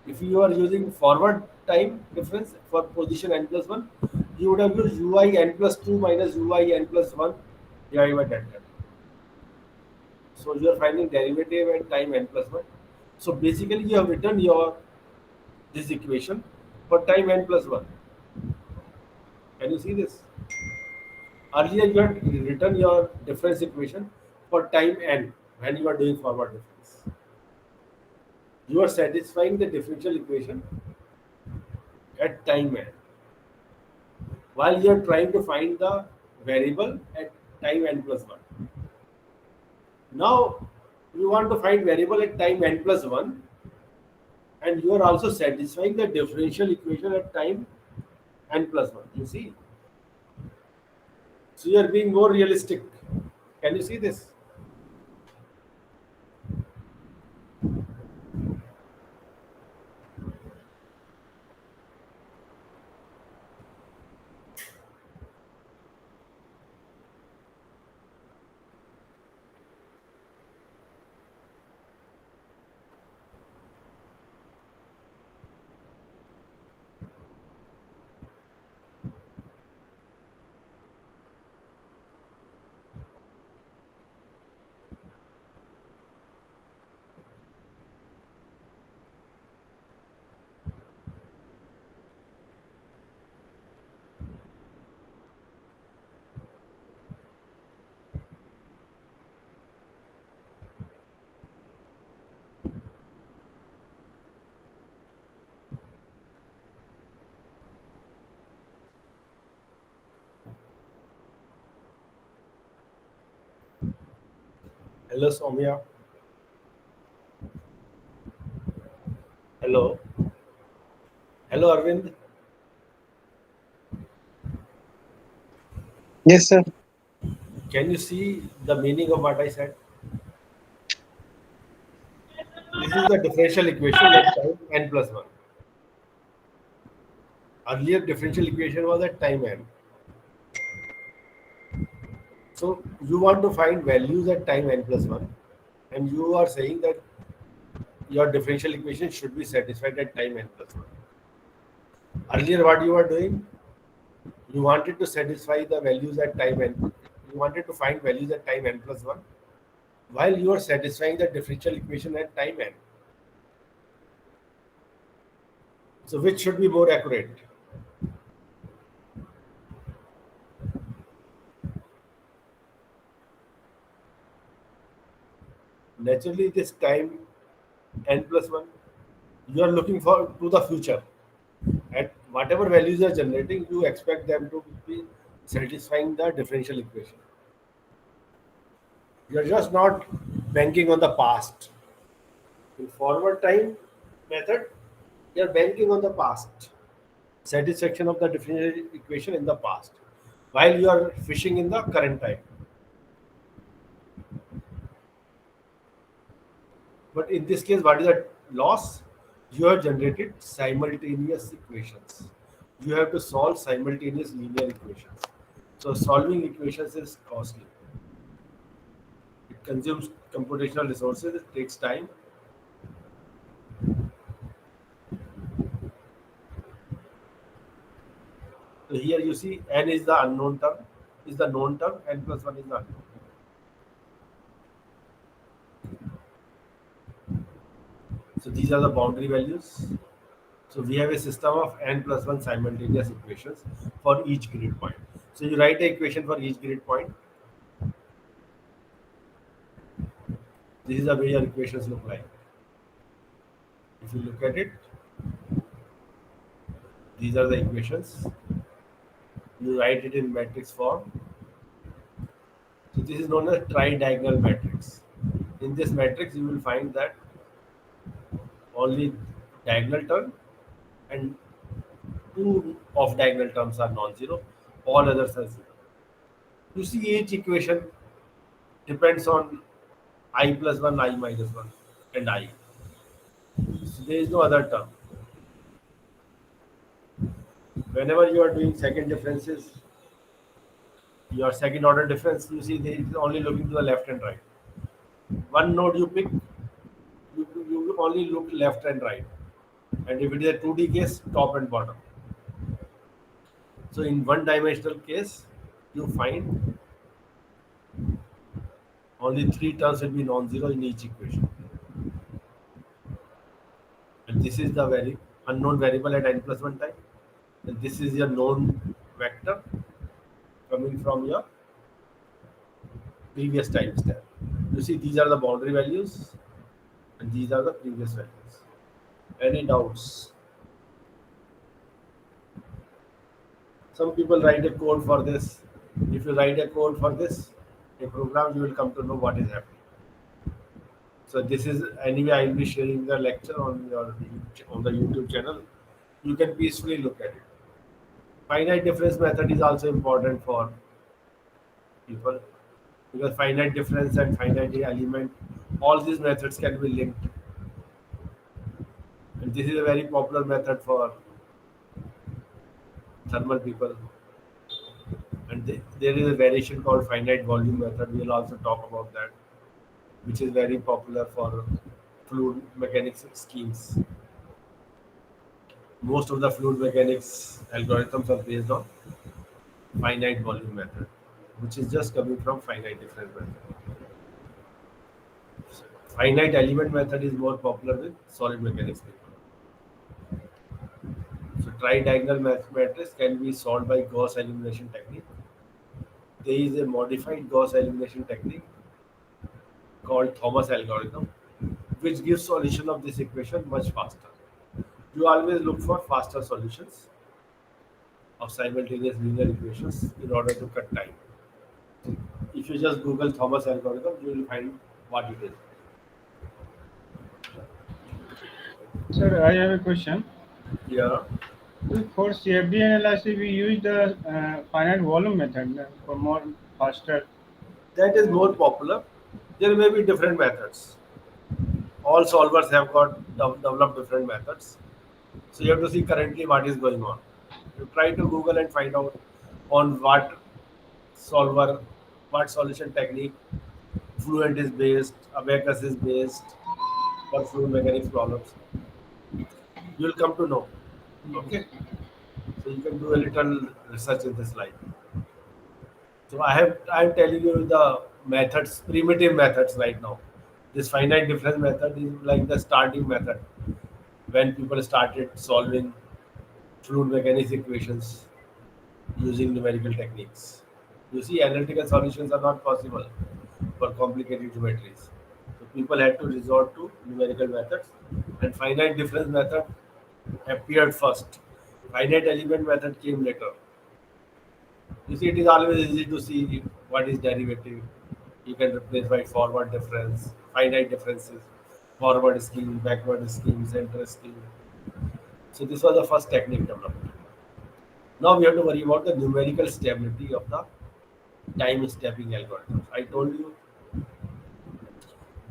if you are using forward time difference for position n plus 1, you would have used ui n plus 2 minus ui n plus 1 divided by delta. So you are finding derivative at time n plus 1. So basically you have written your this equation for time n plus 1. Can you see this? Earlier you had written your difference equation for time n when you are doing forward difference. You are satisfying the differential equation at time n while you are trying to find the variable at time n plus 1. Now you want to find variable at time n plus 1 and you are also satisfying the differential equation at time n plus 1. You see? So you are being more realistic. Can you see this? Hello, Soumya. Hello. Hello, Arvind. Yes, sir. Can you see the meaning of what I said? This is the differential equation at time n plus 1. Earlier differential equation was at time n. So you want to find values at time n plus 1 and you are saying that your differential equation should be satisfied at time n plus 1. Earlier, what you were doing, you wanted to satisfy the values at time n. You wanted to find values at time n plus 1 while you are satisfying the differential equation at time n. So, which should be more accurate? Naturally, this time n plus 1, you are looking for to the future. At whatever values you are generating, you expect them to be satisfying the differential equation. You are just not banking on the past. In forward time method, you are banking on the past, satisfaction of the differential equation in the past, while you are fishing in the current time. But in this case, what is the loss? You have generated simultaneous equations. You have to solve simultaneous linear equations. So solving equations is costly. It consumes computational resources, it takes time. So here you see n is the unknown term, is the known term, n plus 1 is the unknown. So these are the boundary values. So we have a system of n plus 1 simultaneous equations for each grid point. So you write the equation for each grid point. This is the way your equations look like. If you look at it, these are the equations. You write it in matrix form. So this is known as tridiagonal matrix. In this matrix, you will find that only diagonal term and two off diagonal terms are non-zero. All others are zero. You see each equation depends on I plus 1, I minus 1 and I. So there is no other term. Whenever you are doing second differences, your second order difference, you see there is only looking to the left and right. One node you pick, you only look left and right. And if it is a 2D case, top and bottom. So in one dimensional case, you find only three terms will be non-zero in each equation. And this is the very unknown variable at n plus 1 time. And this is your known vector coming from your previous time step. You see these are the boundary values and these are the previous values. Any doubts? Some people write a code for this. If you write a code for this, a program, you will come to know what is happening. So this is anyway. I will be sharing the lecture on the YouTube channel. You can peacefully look at it. Finite difference method is also important for people because finite difference and finite element, all these methods can be linked. And this is a very popular method for thermal people. And there is a variation called finite volume method. We'll also talk about that, which is very popular for fluid mechanics schemes. Most of the fluid mechanics algorithms are based on finite volume method, which is just coming from finite difference method. Finite element method is more popular with solid mechanics people. So tridiagonal matrix can be solved by Gauss elimination technique. There is a modified Gauss elimination technique called Thomas algorithm, which gives solution of this equation much faster. You always look for faster solutions of simultaneous linear equations in order to cut time. If you just Google Thomas algorithm, you will find what it is. Sir, I have a question. Yeah. For CFD analysis, we use the finite volume method for more faster. That is more popular. There may be different methods. All solvers have got developed different methods. So you have to see currently what is going on. You try to Google and find out on what solver, what solution technique Fluent is based, Abacus is based, for fluid mechanics problems. You will come to know. Okay, so you can do a little research in this line. So I'm telling you the methods, primitive methods right now. This finite difference method is like the starting method when people started solving fluid mechanics equations using numerical techniques. You see, analytical solutions are not possible for complicated geometries. So people had to resort to numerical methods, and finite difference method appeared first. Finite element method came later. You see, it is always easy to see what is derivative. You can replace by forward difference, finite differences, forward scheme, backward scheme, center scheme. So this was the first technique developed. Now we have to worry about the numerical stability of the time stepping algorithms. I told you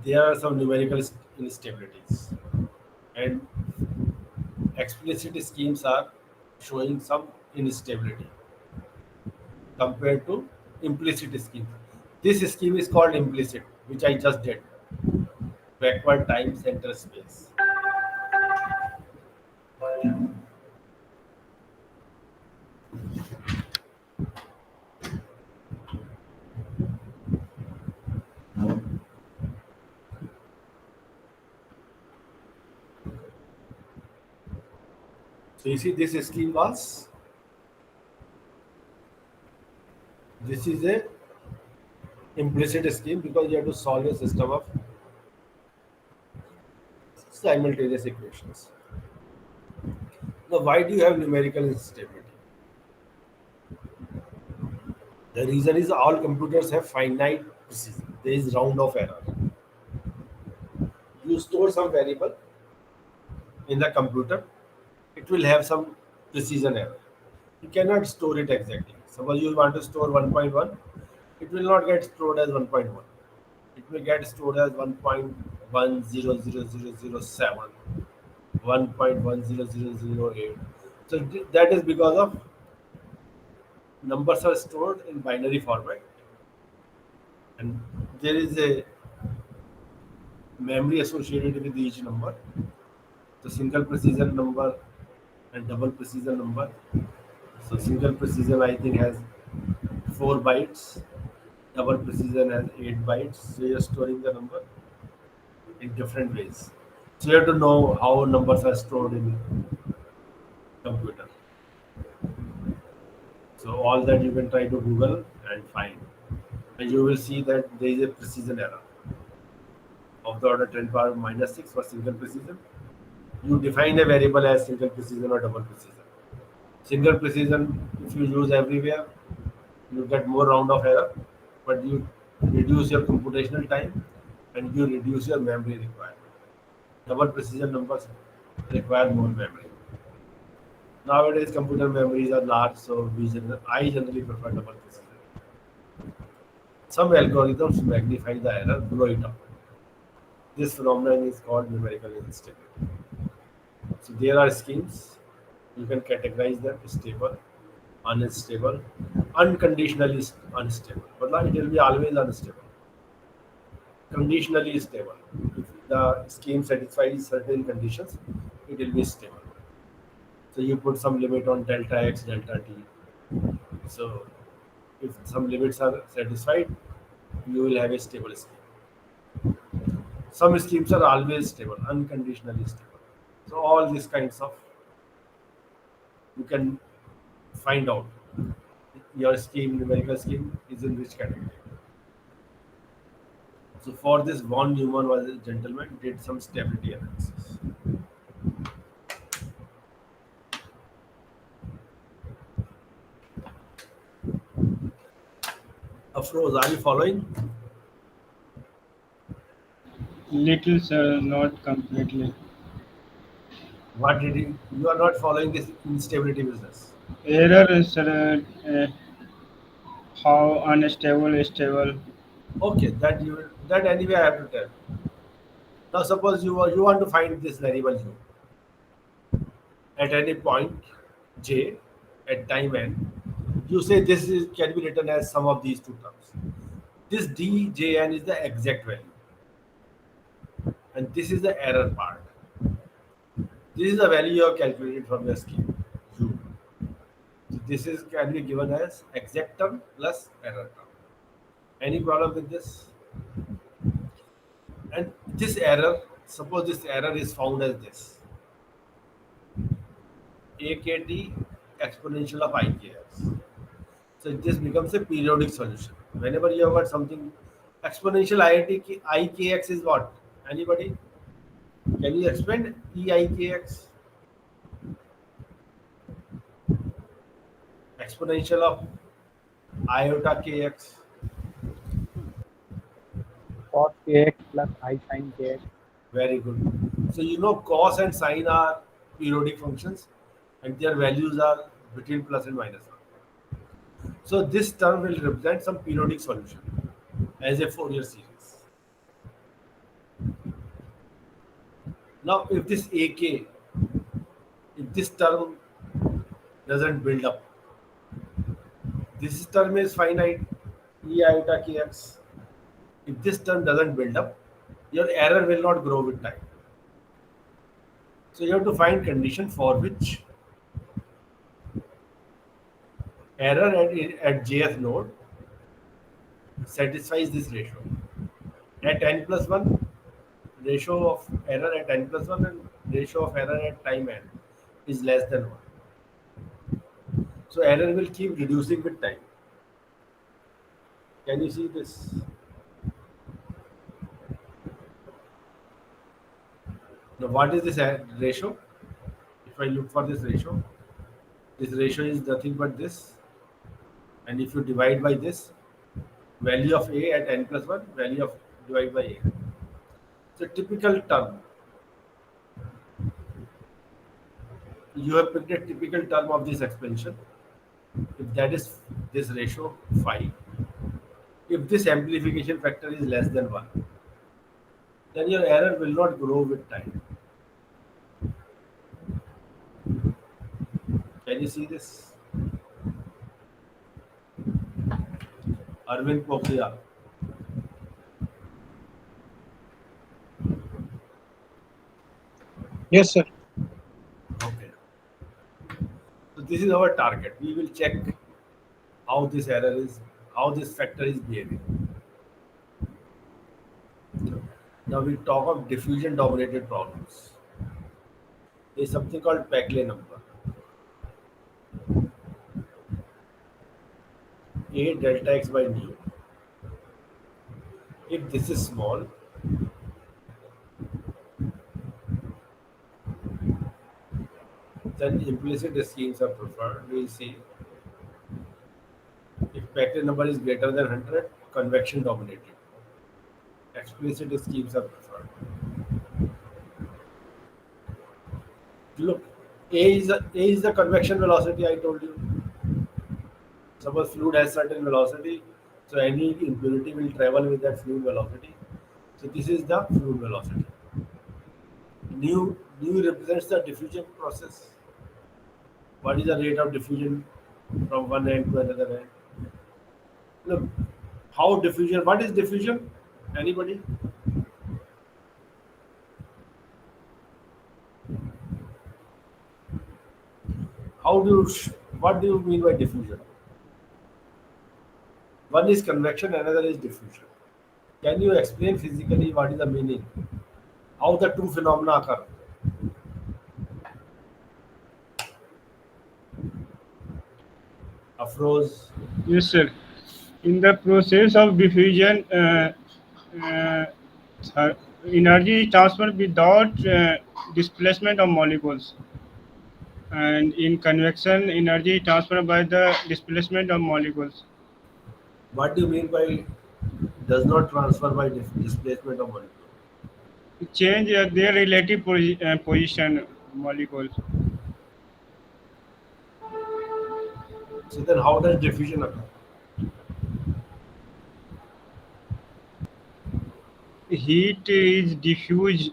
there are some numerical instabilities, and explicit schemes are showing some instability compared to implicit scheme. This scheme is called implicit, which I just did. Backward time center space. So you see this scheme was, this is a implicit scheme because you have to solve a system of simultaneous equations. Now why do you have numerical instability? The reason is all computers have finite precision. There is round of error. You store some variable in the computer, it will have some precision error. You cannot store it exactly. Suppose you want to store 1.1, it will not get stored as 1.1. It will get stored as 1.100007, 1.10008. So that is because of numbers are stored in binary format, and there is a memory associated with each number. So single precision number and double precision number. So single precision I think has 4 bytes, double precision has 8 bytes. So you're storing the number in different ways. So you have to know how numbers are stored in computer. So all that you can try to Google and find, and you will see that there is a precision error of the order 10 power minus 6 for single precision. You define a variable as single precision or double precision. Single precision, if you use everywhere, you get more round of error, but you reduce your computational time and you reduce your memory requirement. Double precision numbers require more memory. Nowadays, computer memories are large, so I generally prefer double precision. Some algorithms magnify the error, blow it up. This phenomenon is called numerical instability. So there are schemes. You can categorize them: stable, unstable, unconditionally unstable. But it will be always unstable. Conditionally stable. If the scheme satisfies certain conditions, it will be stable. So you put some limit on delta x, delta t. So if some limits are satisfied, you will have a stable scheme. Some schemes are always stable, unconditionally stable. So all these kinds of, you can find out your scheme, numerical scheme is in which category. So for this, von Neumann was a gentleman, did some stability analysis. Afroz, are you following? Little, sir, not completely. What did you are not following this instability business? Error is, sir, how unstable, stable. Okay, that anyway I have to tell. Now suppose you want to find this variable u at any point j at time n. You say can be written as sum of these two terms. This d j n is the exact value, and this is the error part. This is the value you have calculated from your scheme. U. So this is can be given as exact term plus error term. Any problem with this? And this error, suppose this error is found as this: AKT exponential of IKX. So this becomes a periodic solution. Whenever you have got something exponential IKX is what? Anybody? Can you explain EIKX? Exponential of iota kx. Cos kx plus I sin kx. Very good. So you know cos and sine are periodic functions and their values are between plus and minus 1. So this term will represent some periodic solution as a Fourier series. Now if this AK, if this term doesn't build up, this term is finite, E iota kx. If this term doesn't build up, your error will not grow with time. So you have to find condition for which error at jth node satisfies this ratio. At n plus 1, ratio of error at n plus 1 and ratio of error at time n is less than 1. So error will keep reducing with time. Can you see this? Now what is this ratio? If I look for this ratio is nothing but this. And if you divide by this, value of A at n plus 1, value of divide by A. So typical term. You have picked a typical term of this expansion. If that is this ratio 5, if this amplification factor is less than 1, then your error will not grow with time. Can you see this? Arvind Pokhriya. Yes, sir. Okay. So this is our target. We will check how this error is, how this factor is behaving. Now we talk of diffusion dominated problems. There is something called Peclet number. A delta x by nu. If this is small, then implicit schemes are preferred. We will see if Peclet number is greater than 100, convection dominated. Explicit schemes are preferred. Look, A is the convection velocity I told you. Suppose fluid has certain velocity, so any impurity will travel with that fluid velocity. So this is the fluid velocity. Nu represents the diffusion process. What is the rate of diffusion from one end to another end? Look, how diffusion? What is diffusion? Anybody? What do you mean by diffusion? One is convection, another is diffusion. Can you explain physically what is the meaning? How the two phenomena occur? Afroz. Yes, sir. In the process of diffusion, energy is transferred without displacement of molecules. And in convection, energy is transferred by the displacement of molecules. What do you mean by does not transfer by displacement of molecule? Change their relative position molecules. So then how does diffusion occur? Heat is diffused.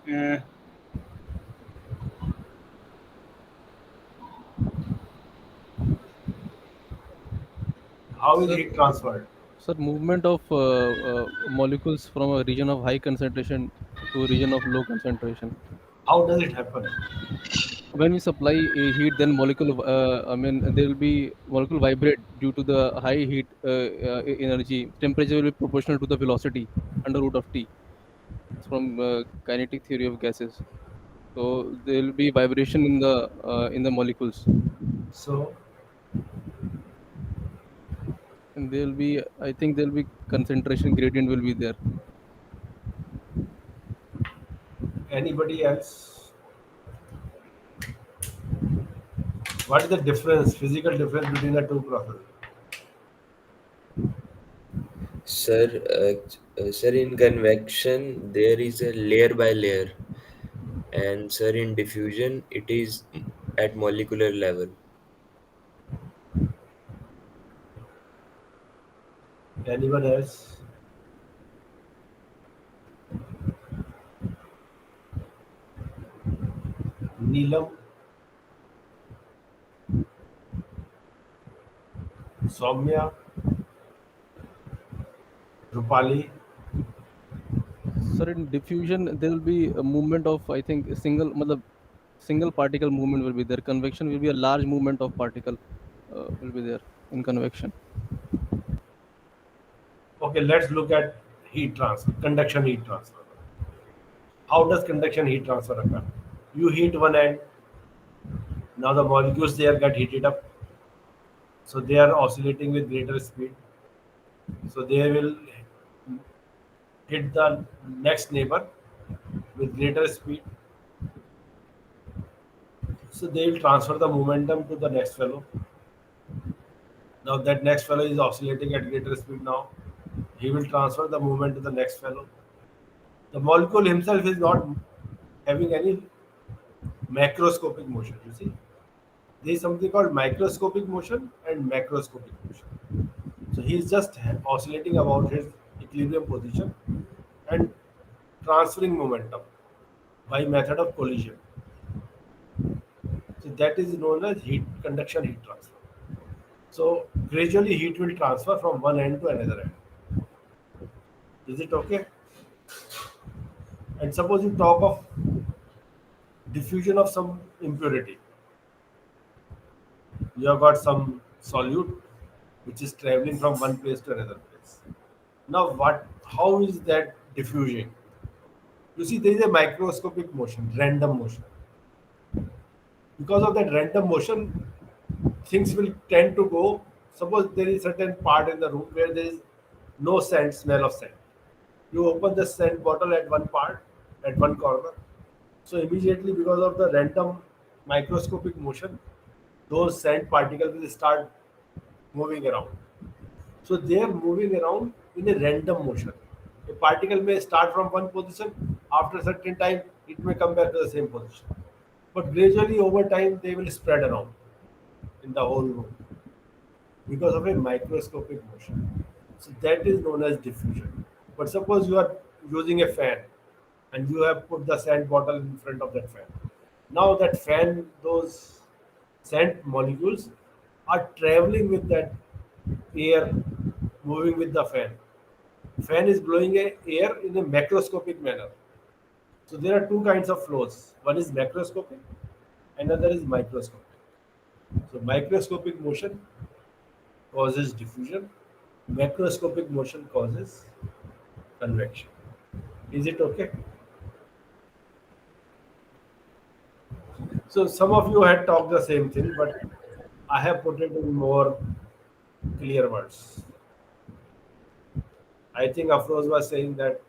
How is heat transferred? Sir, movement of molecules from a region of high concentration to a region of low concentration. How does it happen? When we supply a heat, then I mean, there will be molecule vibrate due to the high heat energy. Temperature will be proportional to the velocity under root of T. It's from kinetic theory of gases. So there will be vibration in the molecules, So and there will be, I think, there will be concentration gradient will be there. anybody else? What is the difference, physical difference between the two processes? Sir, in convection there is a layer by layer, and sir, in diffusion it is at molecular level. Anyone else? Neelam, Soumya, Rupali. Sir, in diffusion, there will be a movement of, I think, a single particle movement will be there. Convection will be a large movement of particle will be there in convection. Okay, let's look at heat transfer, conduction heat transfer. How does conduction heat transfer occur? You heat one end, now the molecules there get heated up, so they are oscillating with greater speed. So they will hit the next neighbor with greater speed. So they will transfer the momentum to the next fellow. Now that next fellow is oscillating at greater speed now. He will transfer the movement to the next fellow. The molecule himself is not having any macroscopic motion. You see, there is something called microscopic motion and macroscopic motion. So he is just oscillating about his equilibrium position and transferring momentum by method of collision. So that is known as heat conduction heat transfer. So gradually heat will transfer from one end to another end. Is it okay? And suppose you talk of diffusion of some impurity. You have got some solute which is traveling from one place to another place. Now how is that diffusing? You see, there is a microscopic motion, random motion. Because of that random motion, things will tend to go. Suppose there is certain part in the room where there is no scent, smell of scent. You open the scent bottle at one part, at one corner. So immediately, because of the random microscopic motion, those scent particles will start moving around. So they are moving around in a random motion. A particle may start from one position, after a certain time, it may come back to the same position. But gradually, over time, they will spread around in the whole room because of a microscopic motion. So that is known as diffusion. But suppose you are using a fan and you have put the sand bottle in front of that fan. Now that fan, those sand molecules are traveling with that air moving with the fan. Fan is blowing air in a macroscopic manner. So there are two kinds of flows. One is macroscopic, another is microscopic. So microscopic motion causes diffusion, macroscopic motion causes convection. Is it okay? So some of you had talked the same thing, but I have put it in more clear words. I think Afroz was saying that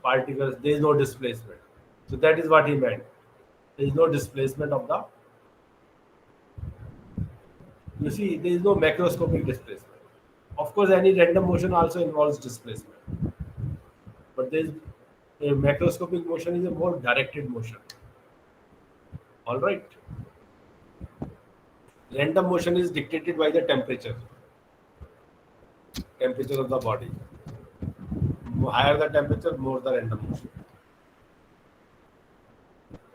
particles, there is no displacement. So that is what he meant. There is no displacement of the, you see, there is no macroscopic displacement. Of course, any random motion also involves displacement. But there is a macroscopic motion is a more directed motion. All right. Random motion is dictated by the temperature of the body. Higher the temperature, more the random motion.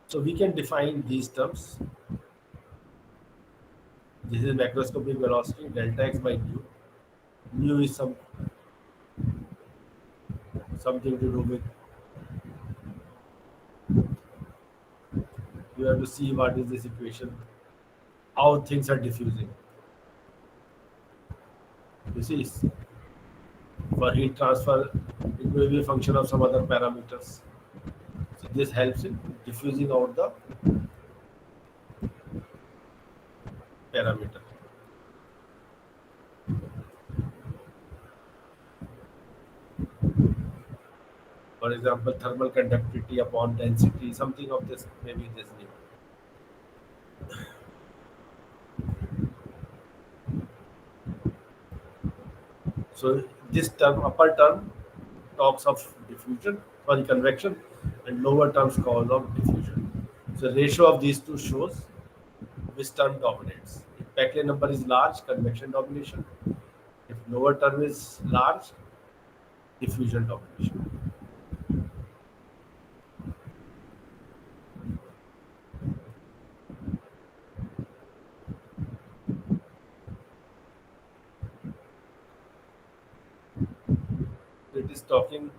So we can define these terms. This is macroscopic velocity, delta x by nu. Nu is something to do with You have to see what is this equation, how things are diffusing. You see, for heat transfer, it may be a function of some other parameters. So this helps in diffusing out the parameter. For example, thermal conductivity upon density, something of this, maybe this new. So this term, upper term, talks of diffusion, sorry, convection, and lower terms cause of diffusion. So ratio of these two shows which term dominates. If Peclet number is large, convection domination. If lower term is large, diffusion domination. It is talking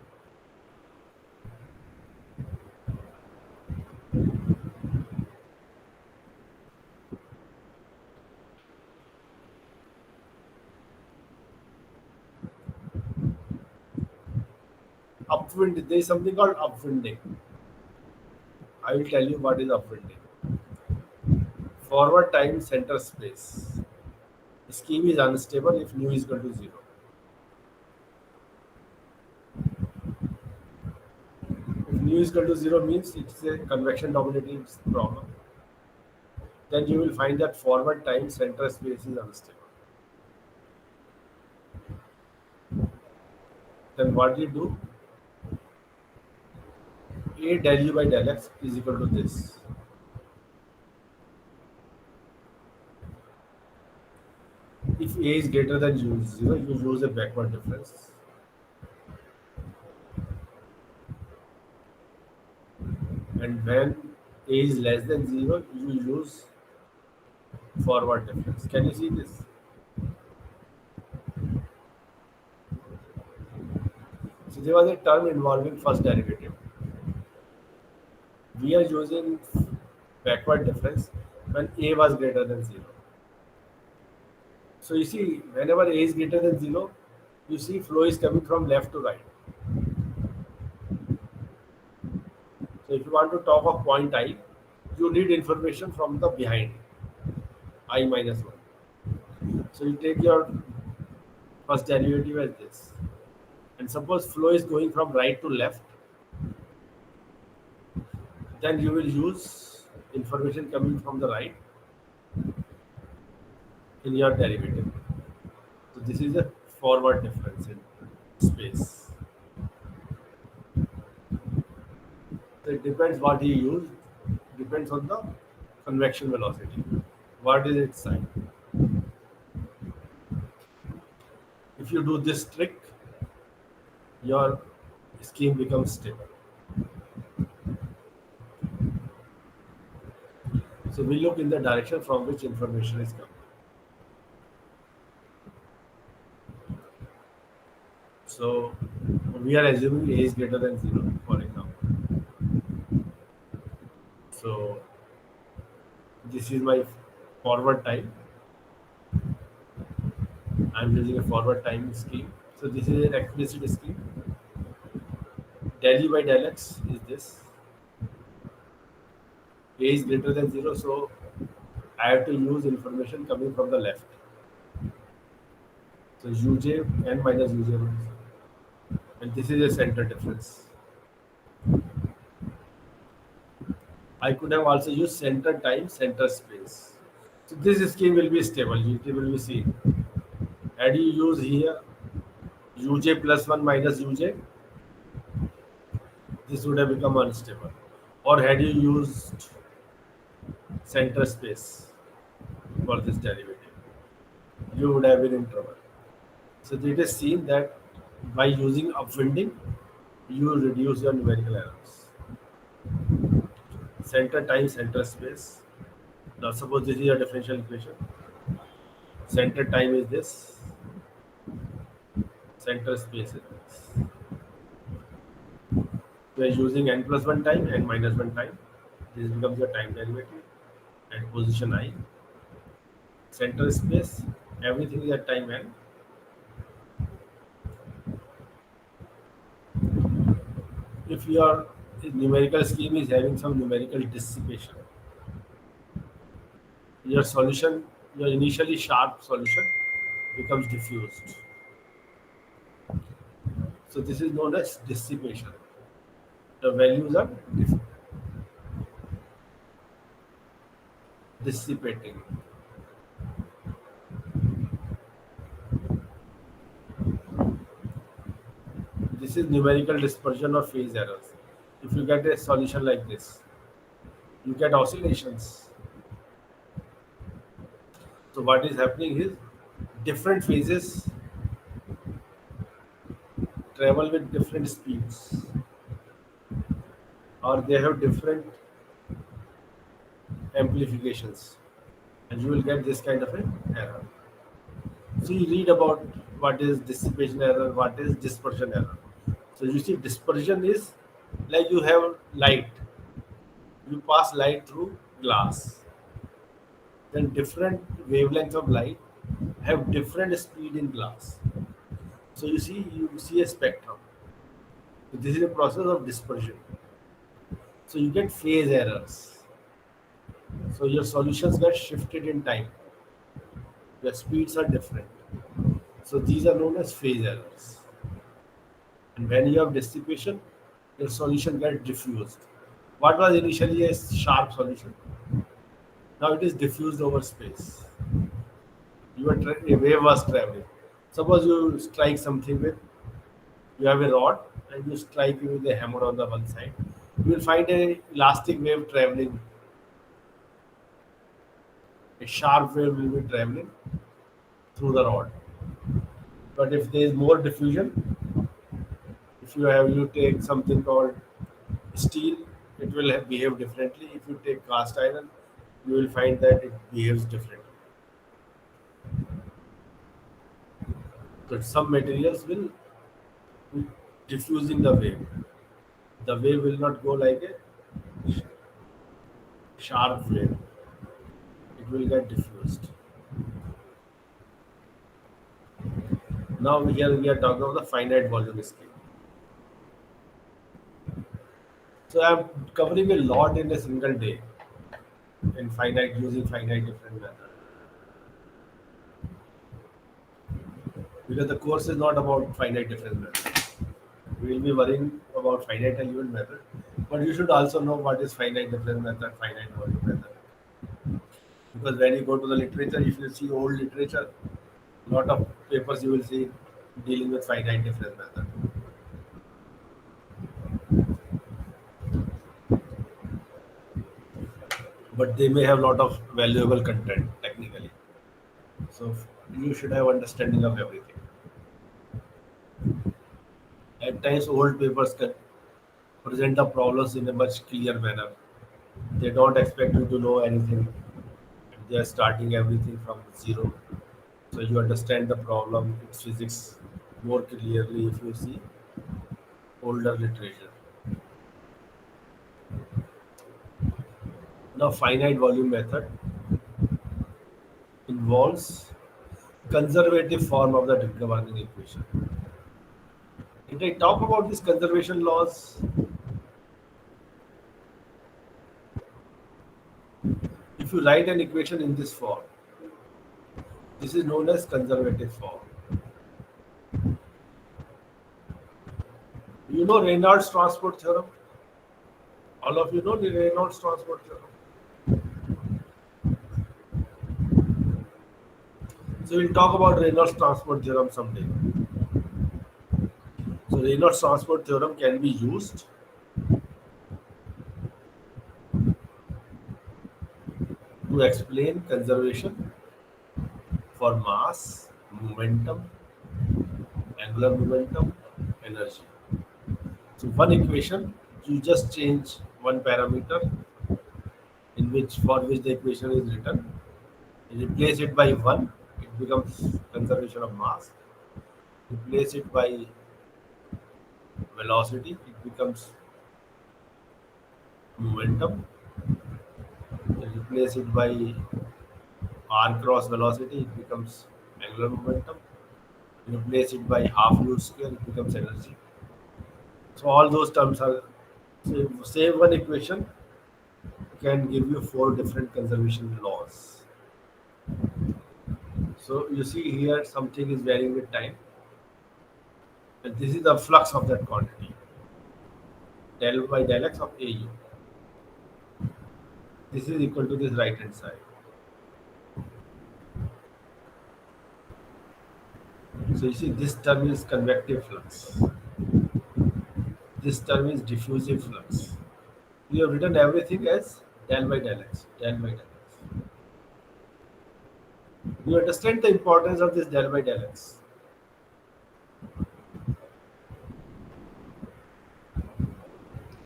upwind. There is something called upwinding. I will tell you what is upwinding. Forward time center space. The scheme is unstable if nu is equal to 0. If nu is equal to 0 means it's a convection dominating problem. Then you will find that forward time center space is unstable. Then what you do? A del u by del x is equal to this. If A is greater than u 0, you use a backward difference. And when A is less than 0, you use forward difference. Can you see this? So there was a term involving first derivative. We are using backward difference when A was greater than 0. So you see, whenever A is greater than 0, you see flow is coming from left to right. So if you want to talk of point I, you need information from the behind, I minus 1. So you take your first derivative as this. And suppose flow is going from right to left, then you will use information coming from the right in your derivative. So this is a forward difference in space. So it depends what you use, depends on the convection velocity. What is its sign? If you do this trick, your scheme becomes stable. So we look in the direction from which information is coming. So we are assuming A is greater than 0, for example. So this is my forward time. I'm using a forward time scheme. So this is an explicit scheme. Del u by del x is this. A is greater than 0, so I have to use information coming from the left. So uj n minus uj, and this is a center difference. I could have also used center time, center space. So this scheme will be stable. It will be seen. Had you use here uj plus 1 minus uj, this would have become unstable. Or had you used center space for this derivative, you would have been in trouble. So it is seen that by using upwinding, you reduce your numerical errors. Center time, center space. Now suppose this is your differential equation. Center time is this. Center space is this. We are using n plus 1 time, n minus 1 time. This becomes your time derivative and position I. Center space, everything is at time n. If your numerical scheme is having some numerical dissipation, your solution, your initially sharp solution becomes diffused. So this is known as dissipation. The values are dissipating. This is numerical dispersion or phase errors. If you get a solution like this, you get oscillations. So what is happening is different phases travel with different speeds, or they have different amplifications, and you will get this kind of an error. So you read about what is dissipation error, what is dispersion error. So you see dispersion is like you have light, you pass light through glass, then different wavelengths of light have different speed in glass. So you see a spectrum. So this is a process of dispersion. So you get phase errors. So your solutions get shifted in time. Your speeds are different. So these are known as phase errors. And when you have dissipation, your solution gets diffused. What was initially a sharp solution, now it is diffused over space. A wave was traveling. Suppose you strike something with, you have a rod and you strike it with a hammer on the one side. You will find a elastic wave traveling. A sharp wave will be traveling through the rod. But if there is more diffusion, if you take something called steel, it will behave differently. If you take cast iron, you will find that it behaves differently. So some materials will be diffusing the wave. The wave will not go like a sharp wave. It will get diffused. Now here we are talking about the finite volume scale. So I'm covering a lot in a single day in finite using finite difference method. Because the course is not about finite difference method. We will be worrying about finite element method, but you should also know what is finite difference method, finite volume method. Because when you go to the literature, if you see old literature, lot of papers you will see dealing with finite difference method. But they may have lot of valuable content technically. So you should have understanding of everything. At times, old papers can present the problems in a much clear manner. They don't expect you to know anything. They are starting everything from zero. So you understand the problem, its physics more clearly if you see older literature. Now, finite volume method involves conservative form of the governing equation. Did I talk about these conservation laws? If you write an equation in this form, this is known as conservative form. You know Reynolds transport theorem? All of you know the Reynolds transport theorem. So we'll talk about Reynolds transport theorem someday. So Reynolds transport theorem can be used to explain conservation for mass, momentum, angular momentum, energy. So one equation, you just change one parameter for which the equation is written. You replace it by 1, it becomes conservation of mass. Replace it by velocity, it becomes momentum. replace it by r cross velocity, it becomes angular momentum. Replace it by half u square, it becomes energy. So all those terms are same one equation can give you four different conservation laws. So you see here something is varying with time. And this is the flux of that quantity. Del by del x of AU. This is equal to this right hand side. So you see this term is convective flux. This term is diffusive flux. We have written everything as del by del x, del by del x. You understand the importance of this del by del x?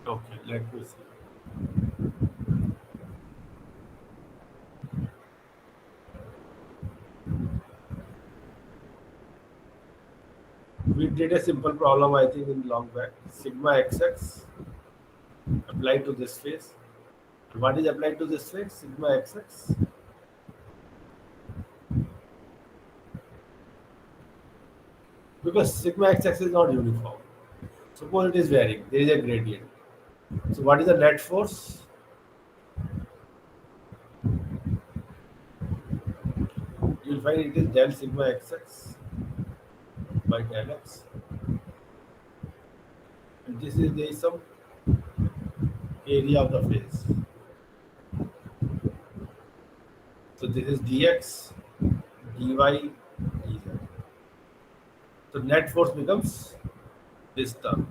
Okay, let me see. We did a simple problem, I think, in long back. Sigma xx applied to this phase. What is applied to this phase? Sigma xx. Because sigma xx is not uniform. Suppose it is varying. There is a gradient. So what is the net force? You will find it is del sigma xx by del x. And this is there is some area of the phase. So this is dx, dy, dz. So net force becomes this term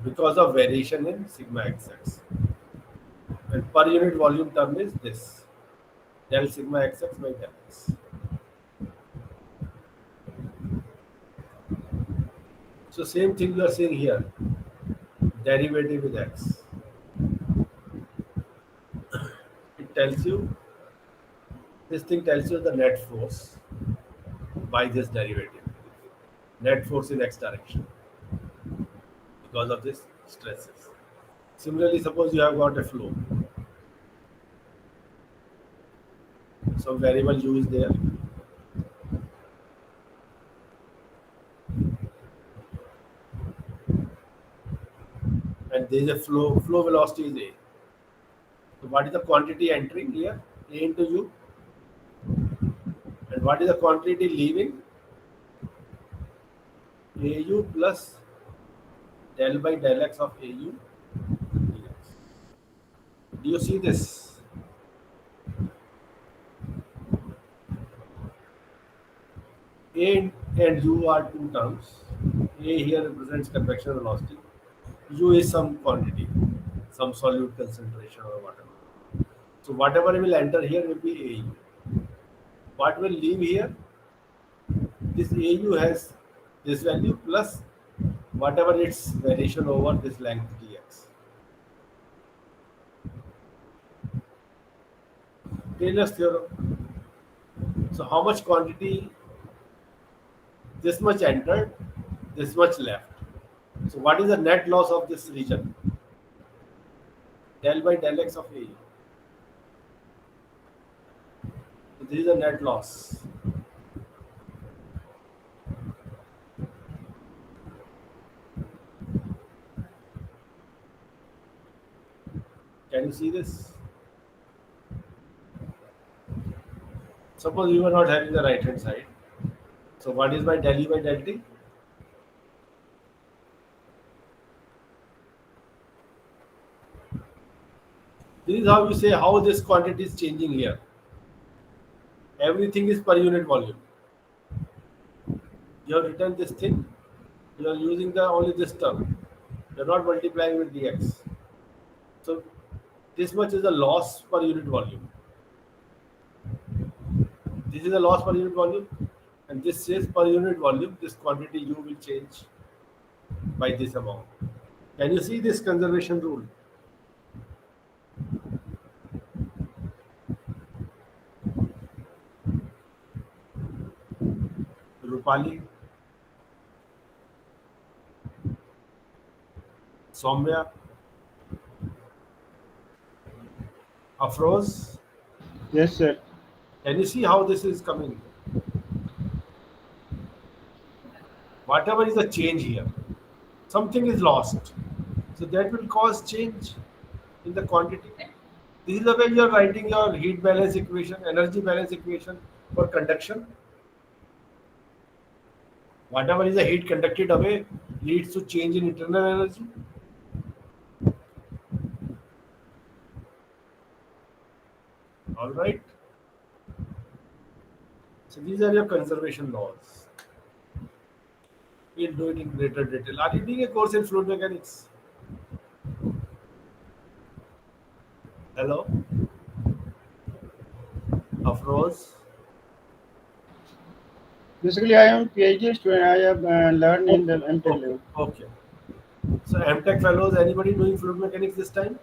because of variation in sigma xx. And per unit volume term is this del sigma xx by del x. So same thing you are seeing here. Derivative with x. It tells you, this thing tells you the net force by this derivative. Net force in x direction because of this stresses. Similarly, suppose you have got a flow. Some variable u is there. And there is a flow velocity is a. So what is the quantity entering here? A into u. And what is the quantity leaving? AU plus del by del x of AU dx. Do you see this? A and U are two terms. A here represents convection velocity. U is some quantity, some solute concentration or whatever. So whatever will enter here will be AU. What will leave here? This AU has this value plus whatever its variation over this length dx. Taylor's theorem. So how much quantity? This much entered, this much left. So what is the net loss of this region? Del by del x of A. So this is the net loss. Can you see this? Suppose you are not having the right hand side. So what is my del E by del T? This is how you say how this quantity is changing here. Everything is per unit volume. You have written this thing. You are using the only this term. You are not multiplying with dx. So this much is the loss per unit volume. This is the loss per unit volume, and this says per unit volume. This quantity U will change by this amount. Can you see this conservation rule? Rupali, Soumya, Afroz, Yes, sir. Can you see how this is coming? Whatever is the change here, something is lost. So that will cause change in the quantity. This is the way you are writing your heat balance equation, energy balance equation for conduction. Whatever is the heat conducted away leads to change in internal energy. All right. So these are your conservation laws. We'll do it in greater detail. Are you doing a course in fluid mechanics? Hello, Afroz. Basically, I am PhD student. I have learned in the MTech Okay, level. okay. So MTech fellows, anybody doing fluid mechanics this time?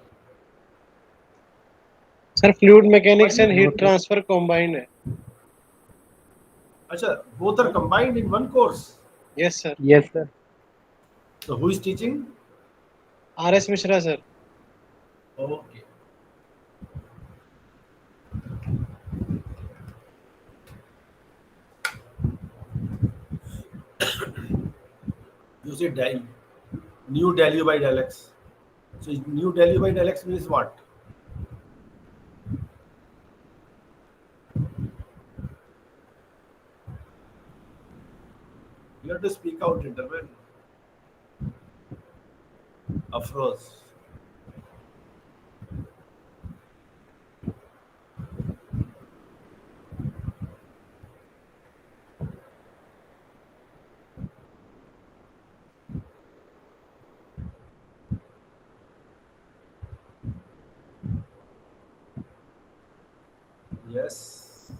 Sir fluid mechanics and No, heat sir. Transfer combined है. Acha, both are combined in one course. Yes sir. Yes, sir. So who is teaching? RS. Mishra sir. Okay. You see del, new del U by del X. So new del U by del X means what? You have to speak out, intervene. Afroz. Yes.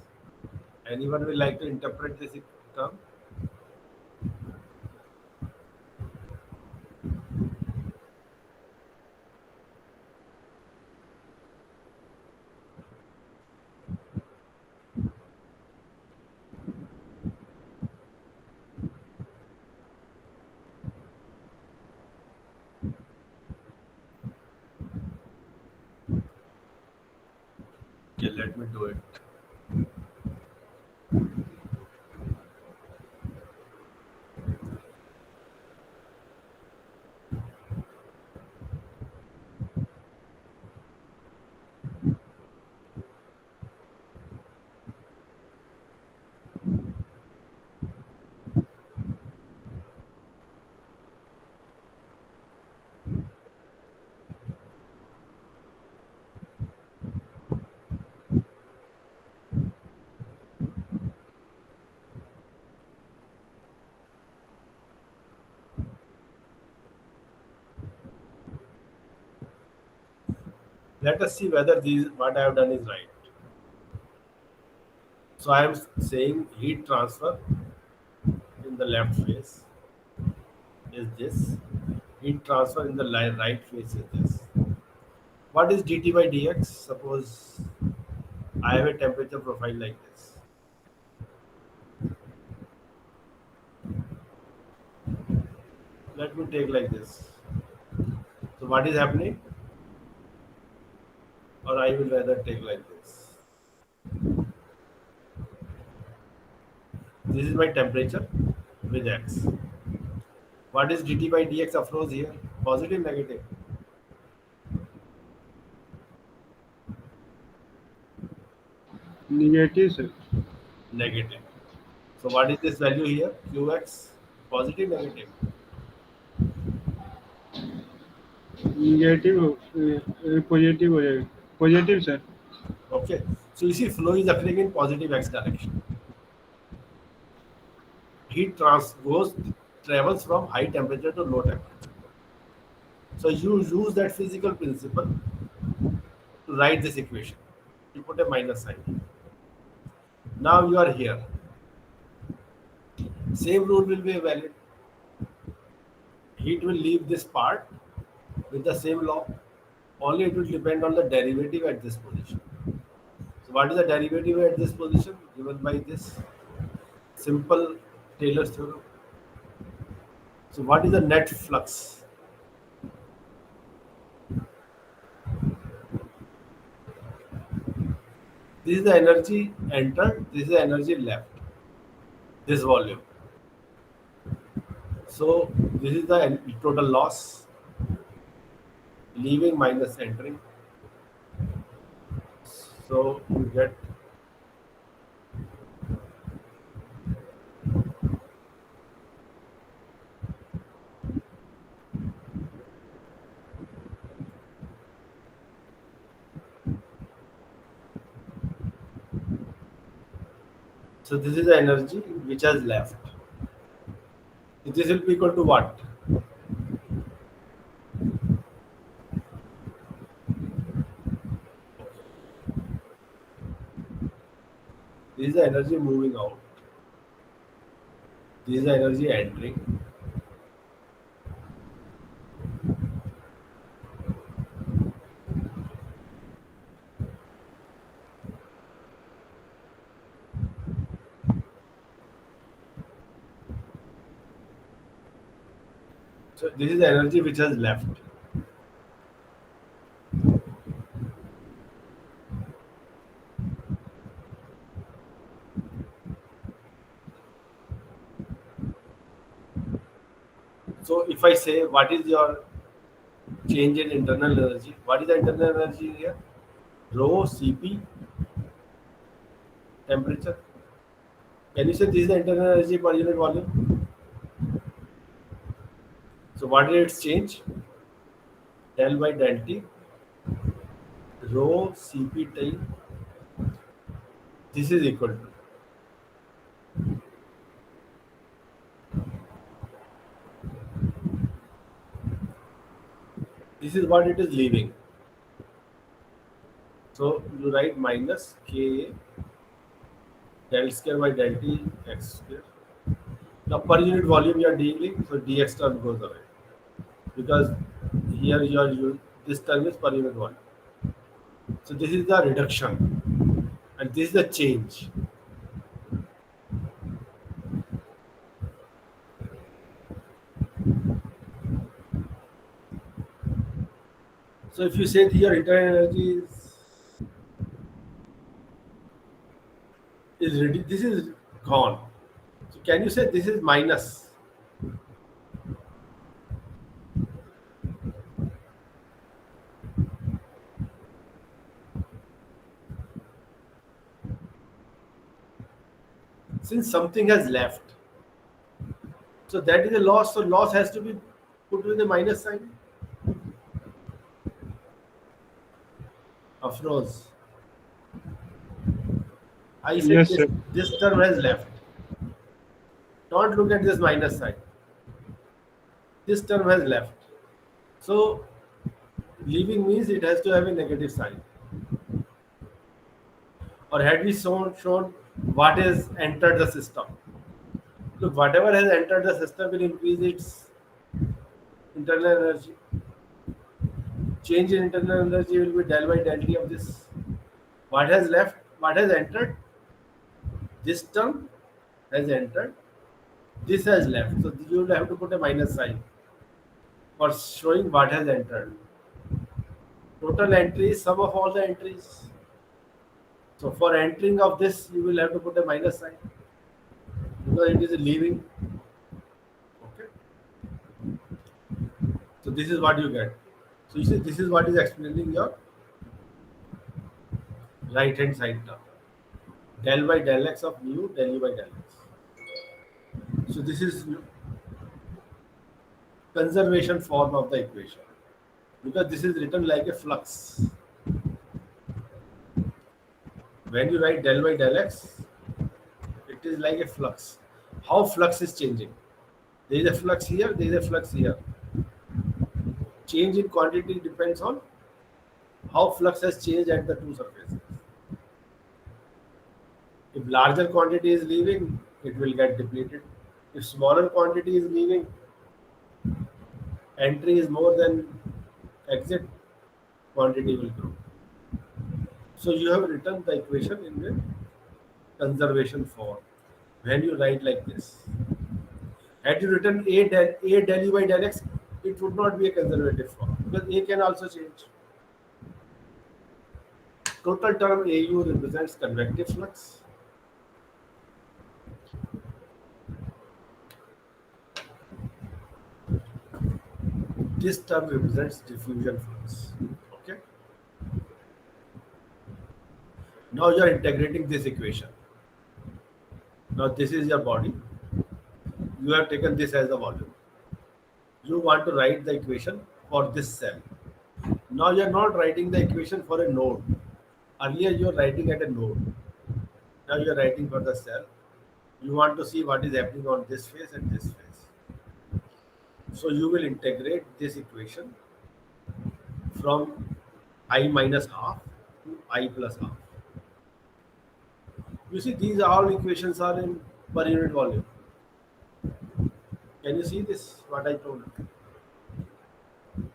Anyone will like to interpret this term? Okay, let me do it. Let us see whether these what I have done is right. So I am saying heat transfer in the left face is this. Heat transfer in the right face is this. What is dt by dx? Suppose I have a temperature profile like this. Let me take like this. So what is happening? Or I will rather take like this. This is my temperature with x. What is dt by dx Afroz here? Positive, negative? Negative, sir. Negative. So what is this value here? Qx? Positive, negative? Negative, positive हो जाएगा. Positive, sir. Okay. So you see flow is occurring in positive x direction. Heat travels from high temperature to low temperature. So you use that physical principle to write this equation. You put a minus sign. Now you are here. Same rule will be valid. Heat will leave this part with the same law. Only it will depend on the derivative at this position. So what is the derivative at this position? Given by this simple Taylor's theorem. So what is the net flux? This is the energy entered. This is the energy left. This volume. So this is the total loss. Leaving minus entering. So you get so this is the energy which has left. This will be equal to what? This is the energy moving out. This is the energy entering. So this is the energy which has left. So if I say what is your change in internal energy, what is the internal energy here? Rho Cp temperature. Can you say this is the internal energy per unit volume? So what did it change? Del by del T. Rho Cp T. This is equal to. This is what it is leaving. So you write minus Ka del square by del T x square. Now per unit volume you are dealing, so dx term goes away. Because here this term is per unit volume. So this is the reduction and this is the change. So if you say that your internal energy this is gone. So can you say this is minus? Since something has left, so that is a loss. So loss has to be put with a minus sign. Afroz, I said Yes, sir. this term has left. Don't look at this minus sign. This term has left. So leaving means it has to have a negative sign. Or had we shown what has entered the system? Look, whatever has entered the system will increase its internal energy. Change in internal energy will be del by del T of this. What has left? What has entered? This term has entered. This has left. So you will have to put a minus sign for showing what has entered. Total entries, sum of all the entries. So for entering of this, you will have to put a minus sign because it is a leaving. Okay. So this is what you get. So you see, this is what is explaining your right hand side term. Del by del x of mu, del u by del x. So this is conservation form of the equation because this is written like a flux. When you write del by del x, it is like a flux. How flux is changing? There is a flux here, there is a flux here. Change in quantity depends on how flux has changed at the two surfaces. If larger quantity is leaving, it will get depleted. If smaller quantity is leaving, entry is more than exit, quantity will grow. So you have written the equation in the conservation form. When you write like this, had you written a del u by del x, it would not be a conservative form because a can also change. Total term AU represents convective flux. This term represents diffusion flux. Okay. Now you are integrating this equation. Now this is your body. You have taken this as a volume. You want to write the equation for this cell. Now you are not writing the equation for a node. Earlier you are writing at a node. Now you are writing for the cell. You want to see what is happening on this phase and this phase. So you will integrate this equation from I minus half to I plus half. You see, these all equations are in per unit volume. Can you see this? What I told you.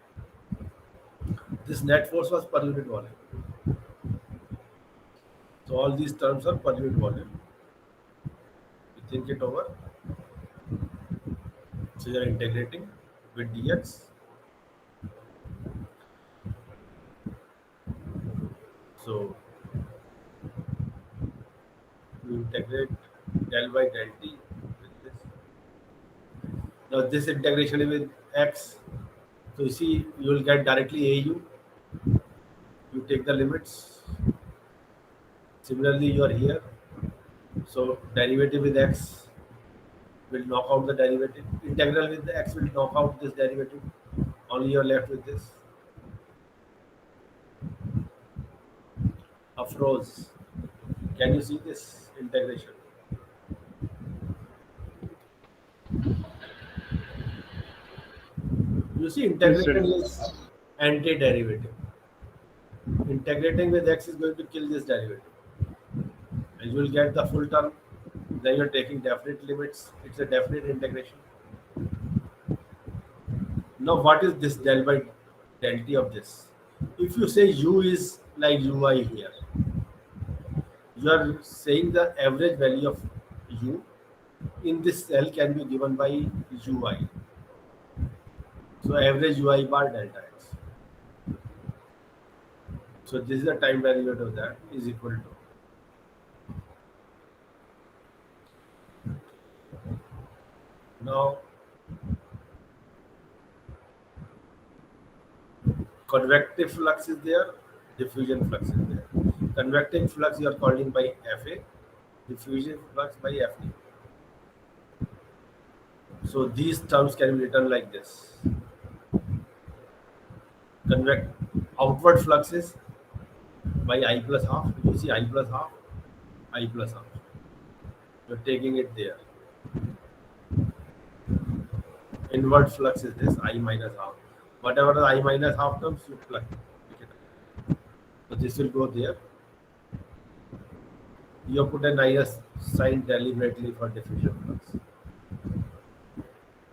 This net force was per unit volume. So all these terms are per unit volume. You think it over. So you are integrating with dx. So you integrate del by del t with this. Now this integration is with x. So you see, you will get directly AU. You take the limits. Similarly, you are here. So derivative with x will knock out the derivative. Integral with the x will knock out this derivative. Only you are left with this. Afros. Can you see this integration? You see, integration is anti-derivative. Integrating with x is going to kill this derivative. And you will get the full term. Then you are taking definite limits. It's a definite integration. Now, what is this del by del t of this? If you say u is like ui here, you are saying the average value of u in this cell can be given by ui. So average ui bar delta x. So this is the time derivative of that is equal to. Now convective flux is there, diffusion flux is there. Convective flux you are calling by Fa, diffusion flux by Fd. So these terms can be written like this. Outward flux is by I plus half. You see I plus half, I plus half. You're taking it there. Inward flux is this I minus half. Whatever the I minus half comes, you plug it. So this will go there. You put a minus sign deliberately for diffusion flux.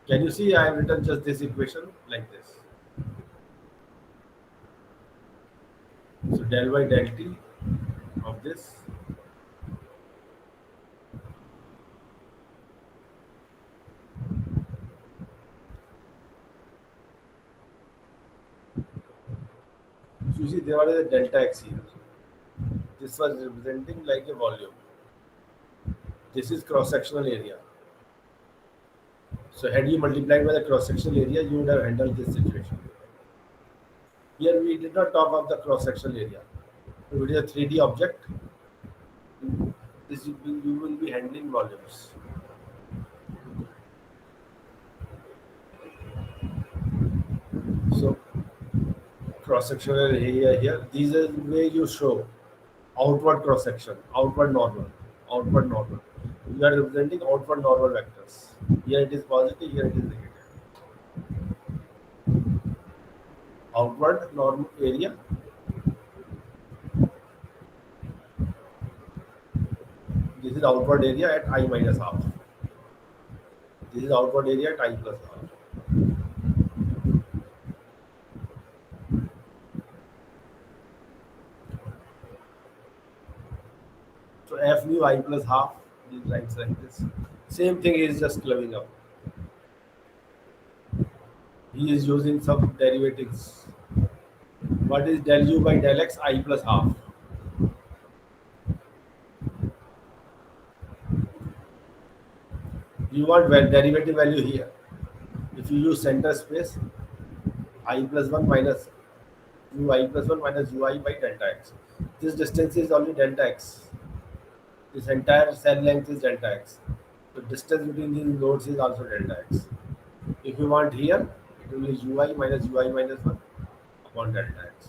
Can you see I have written just this equation like this? So del by del t of this so you see there was a delta x here. This was representing like a volume. This is cross-sectional area. So had you multiplied by the cross-sectional area, you would have handled this situation. Here we did not talk of the cross-sectional area. So it is a 3D object. This you will be handling volumes. So cross-sectional area here. These are where you show outward cross-section, outward normal, outward normal. You are representing outward normal vectors. Here it is positive, here it is negative. Outward normal area. This is outward area at I minus half. This is outward area at I plus half. So F mu I plus half is writes like this. Same thing is just clubbing up. He is using some derivatives. What is del u by del x I plus half? You want derivative value here. If you use center space, I plus 1 minus ui plus 1 minus ui by delta x. This distance is only delta x. This entire cell length is delta x. The distance between these nodes is also delta x. If you want here, it will be ui minus 1 upon delta x.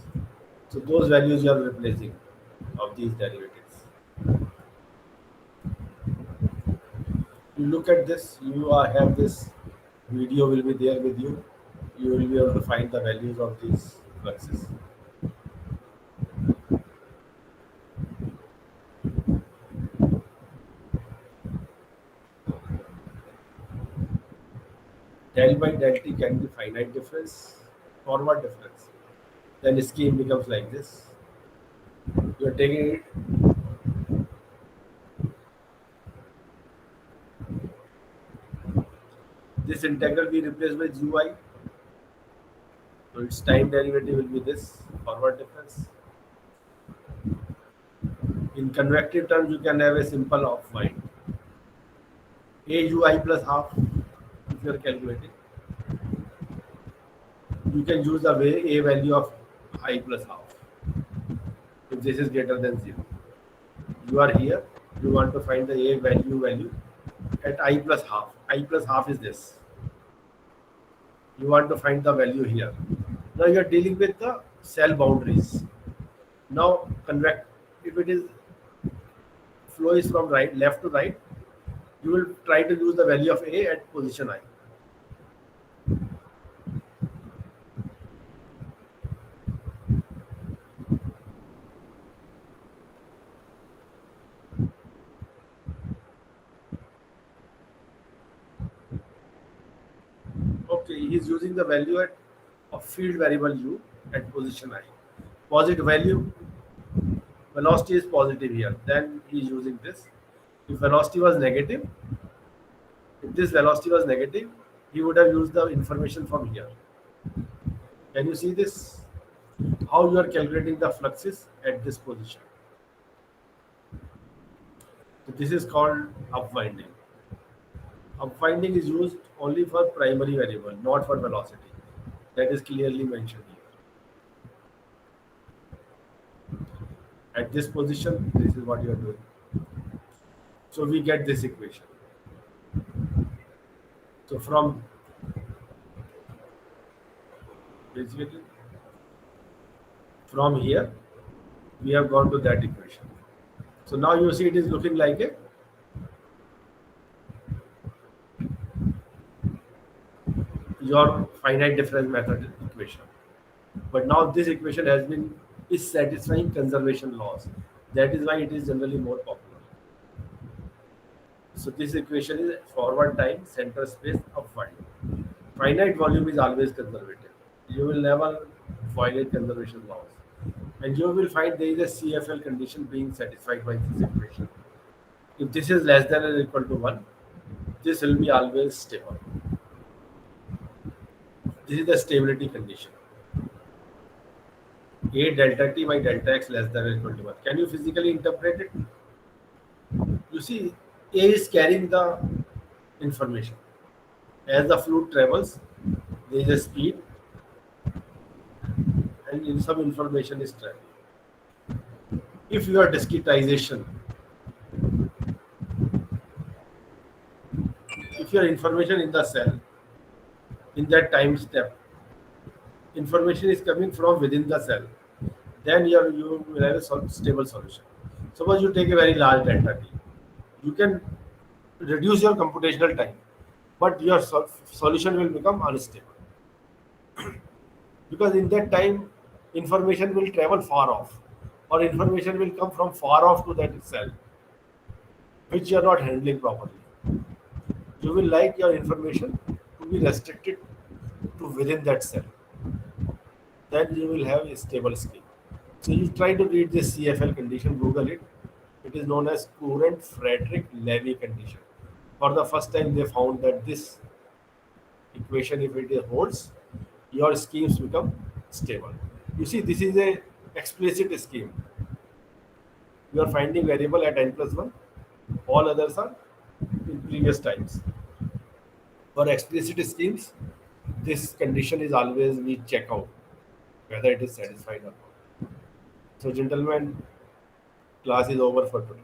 So those values you are replacing of these derivatives. You look at this, you have this video will be there with you. You will be able to find the values of these fluxes. Del by del t can be finite difference, forward difference. Then the scheme becomes like this. You are taking it. This integral be replaced by ui. So its time derivative will be this forward difference. In convective terms, you can have a simple upwind. AUI plus half, if you are calculating. You can use the a value of I plus half. If this is greater than 0. You are here, you want to find the a value at I plus half. I plus half is this. You want to find the value here. Now you are dealing with the cell boundaries. Now if it is flow is from left to right, you will try to use the value of A at position I. Okay, he is using the value of field variable u at position I. Positive value, velocity is positive here. Then he is using this. If velocity was negative, if this velocity was negative, he would have used the information from here. Can you see this? How you are calculating the fluxes at this position? So this is called upwinding. Upwinding is used only for primary variable, not for velocity. That is clearly mentioned here. At this position, this is what you are doing. So we get this equation. So from basically from here, we have gone to that equation. So now you see it is looking like a your finite difference method equation. But now this equation is satisfying conservation laws. That is why it is generally more popular. So this equation is forward time, center space, upward. Finite volume is always conservative. You will never violate conservation laws. And you will find there is a CFL condition being satisfied by this equation. If this is less than or equal to 1, this will be always stable. This is the stability condition. A delta t by delta x less than or equal to 1. Can you physically interpret it? You see, A is carrying the information. As the fluid travels, there is a speed and in some information is traveling. If your discretization, if your information in the cell, in that time step, information is coming from within the cell, then you will have a stable solution. Suppose you take a very large delta t, you can reduce your computational time, but your solution will become unstable. Because in that time, information will travel far off, or information will come from far off to that cell, which you are not handling properly. You will like your information to be restricted to within that cell. Then you will have a stable scheme. So you try to read this CFL condition, Google it. It is known as Courant-Frederick-Levy condition. For the first time, they found that this equation, if it holds, your schemes become stable. You see, this is a explicit scheme. You are finding variable at n plus 1. All others are in previous times. For explicit schemes, this condition is always we check out whether it is satisfied or not. So, gentlemen, class is over for today.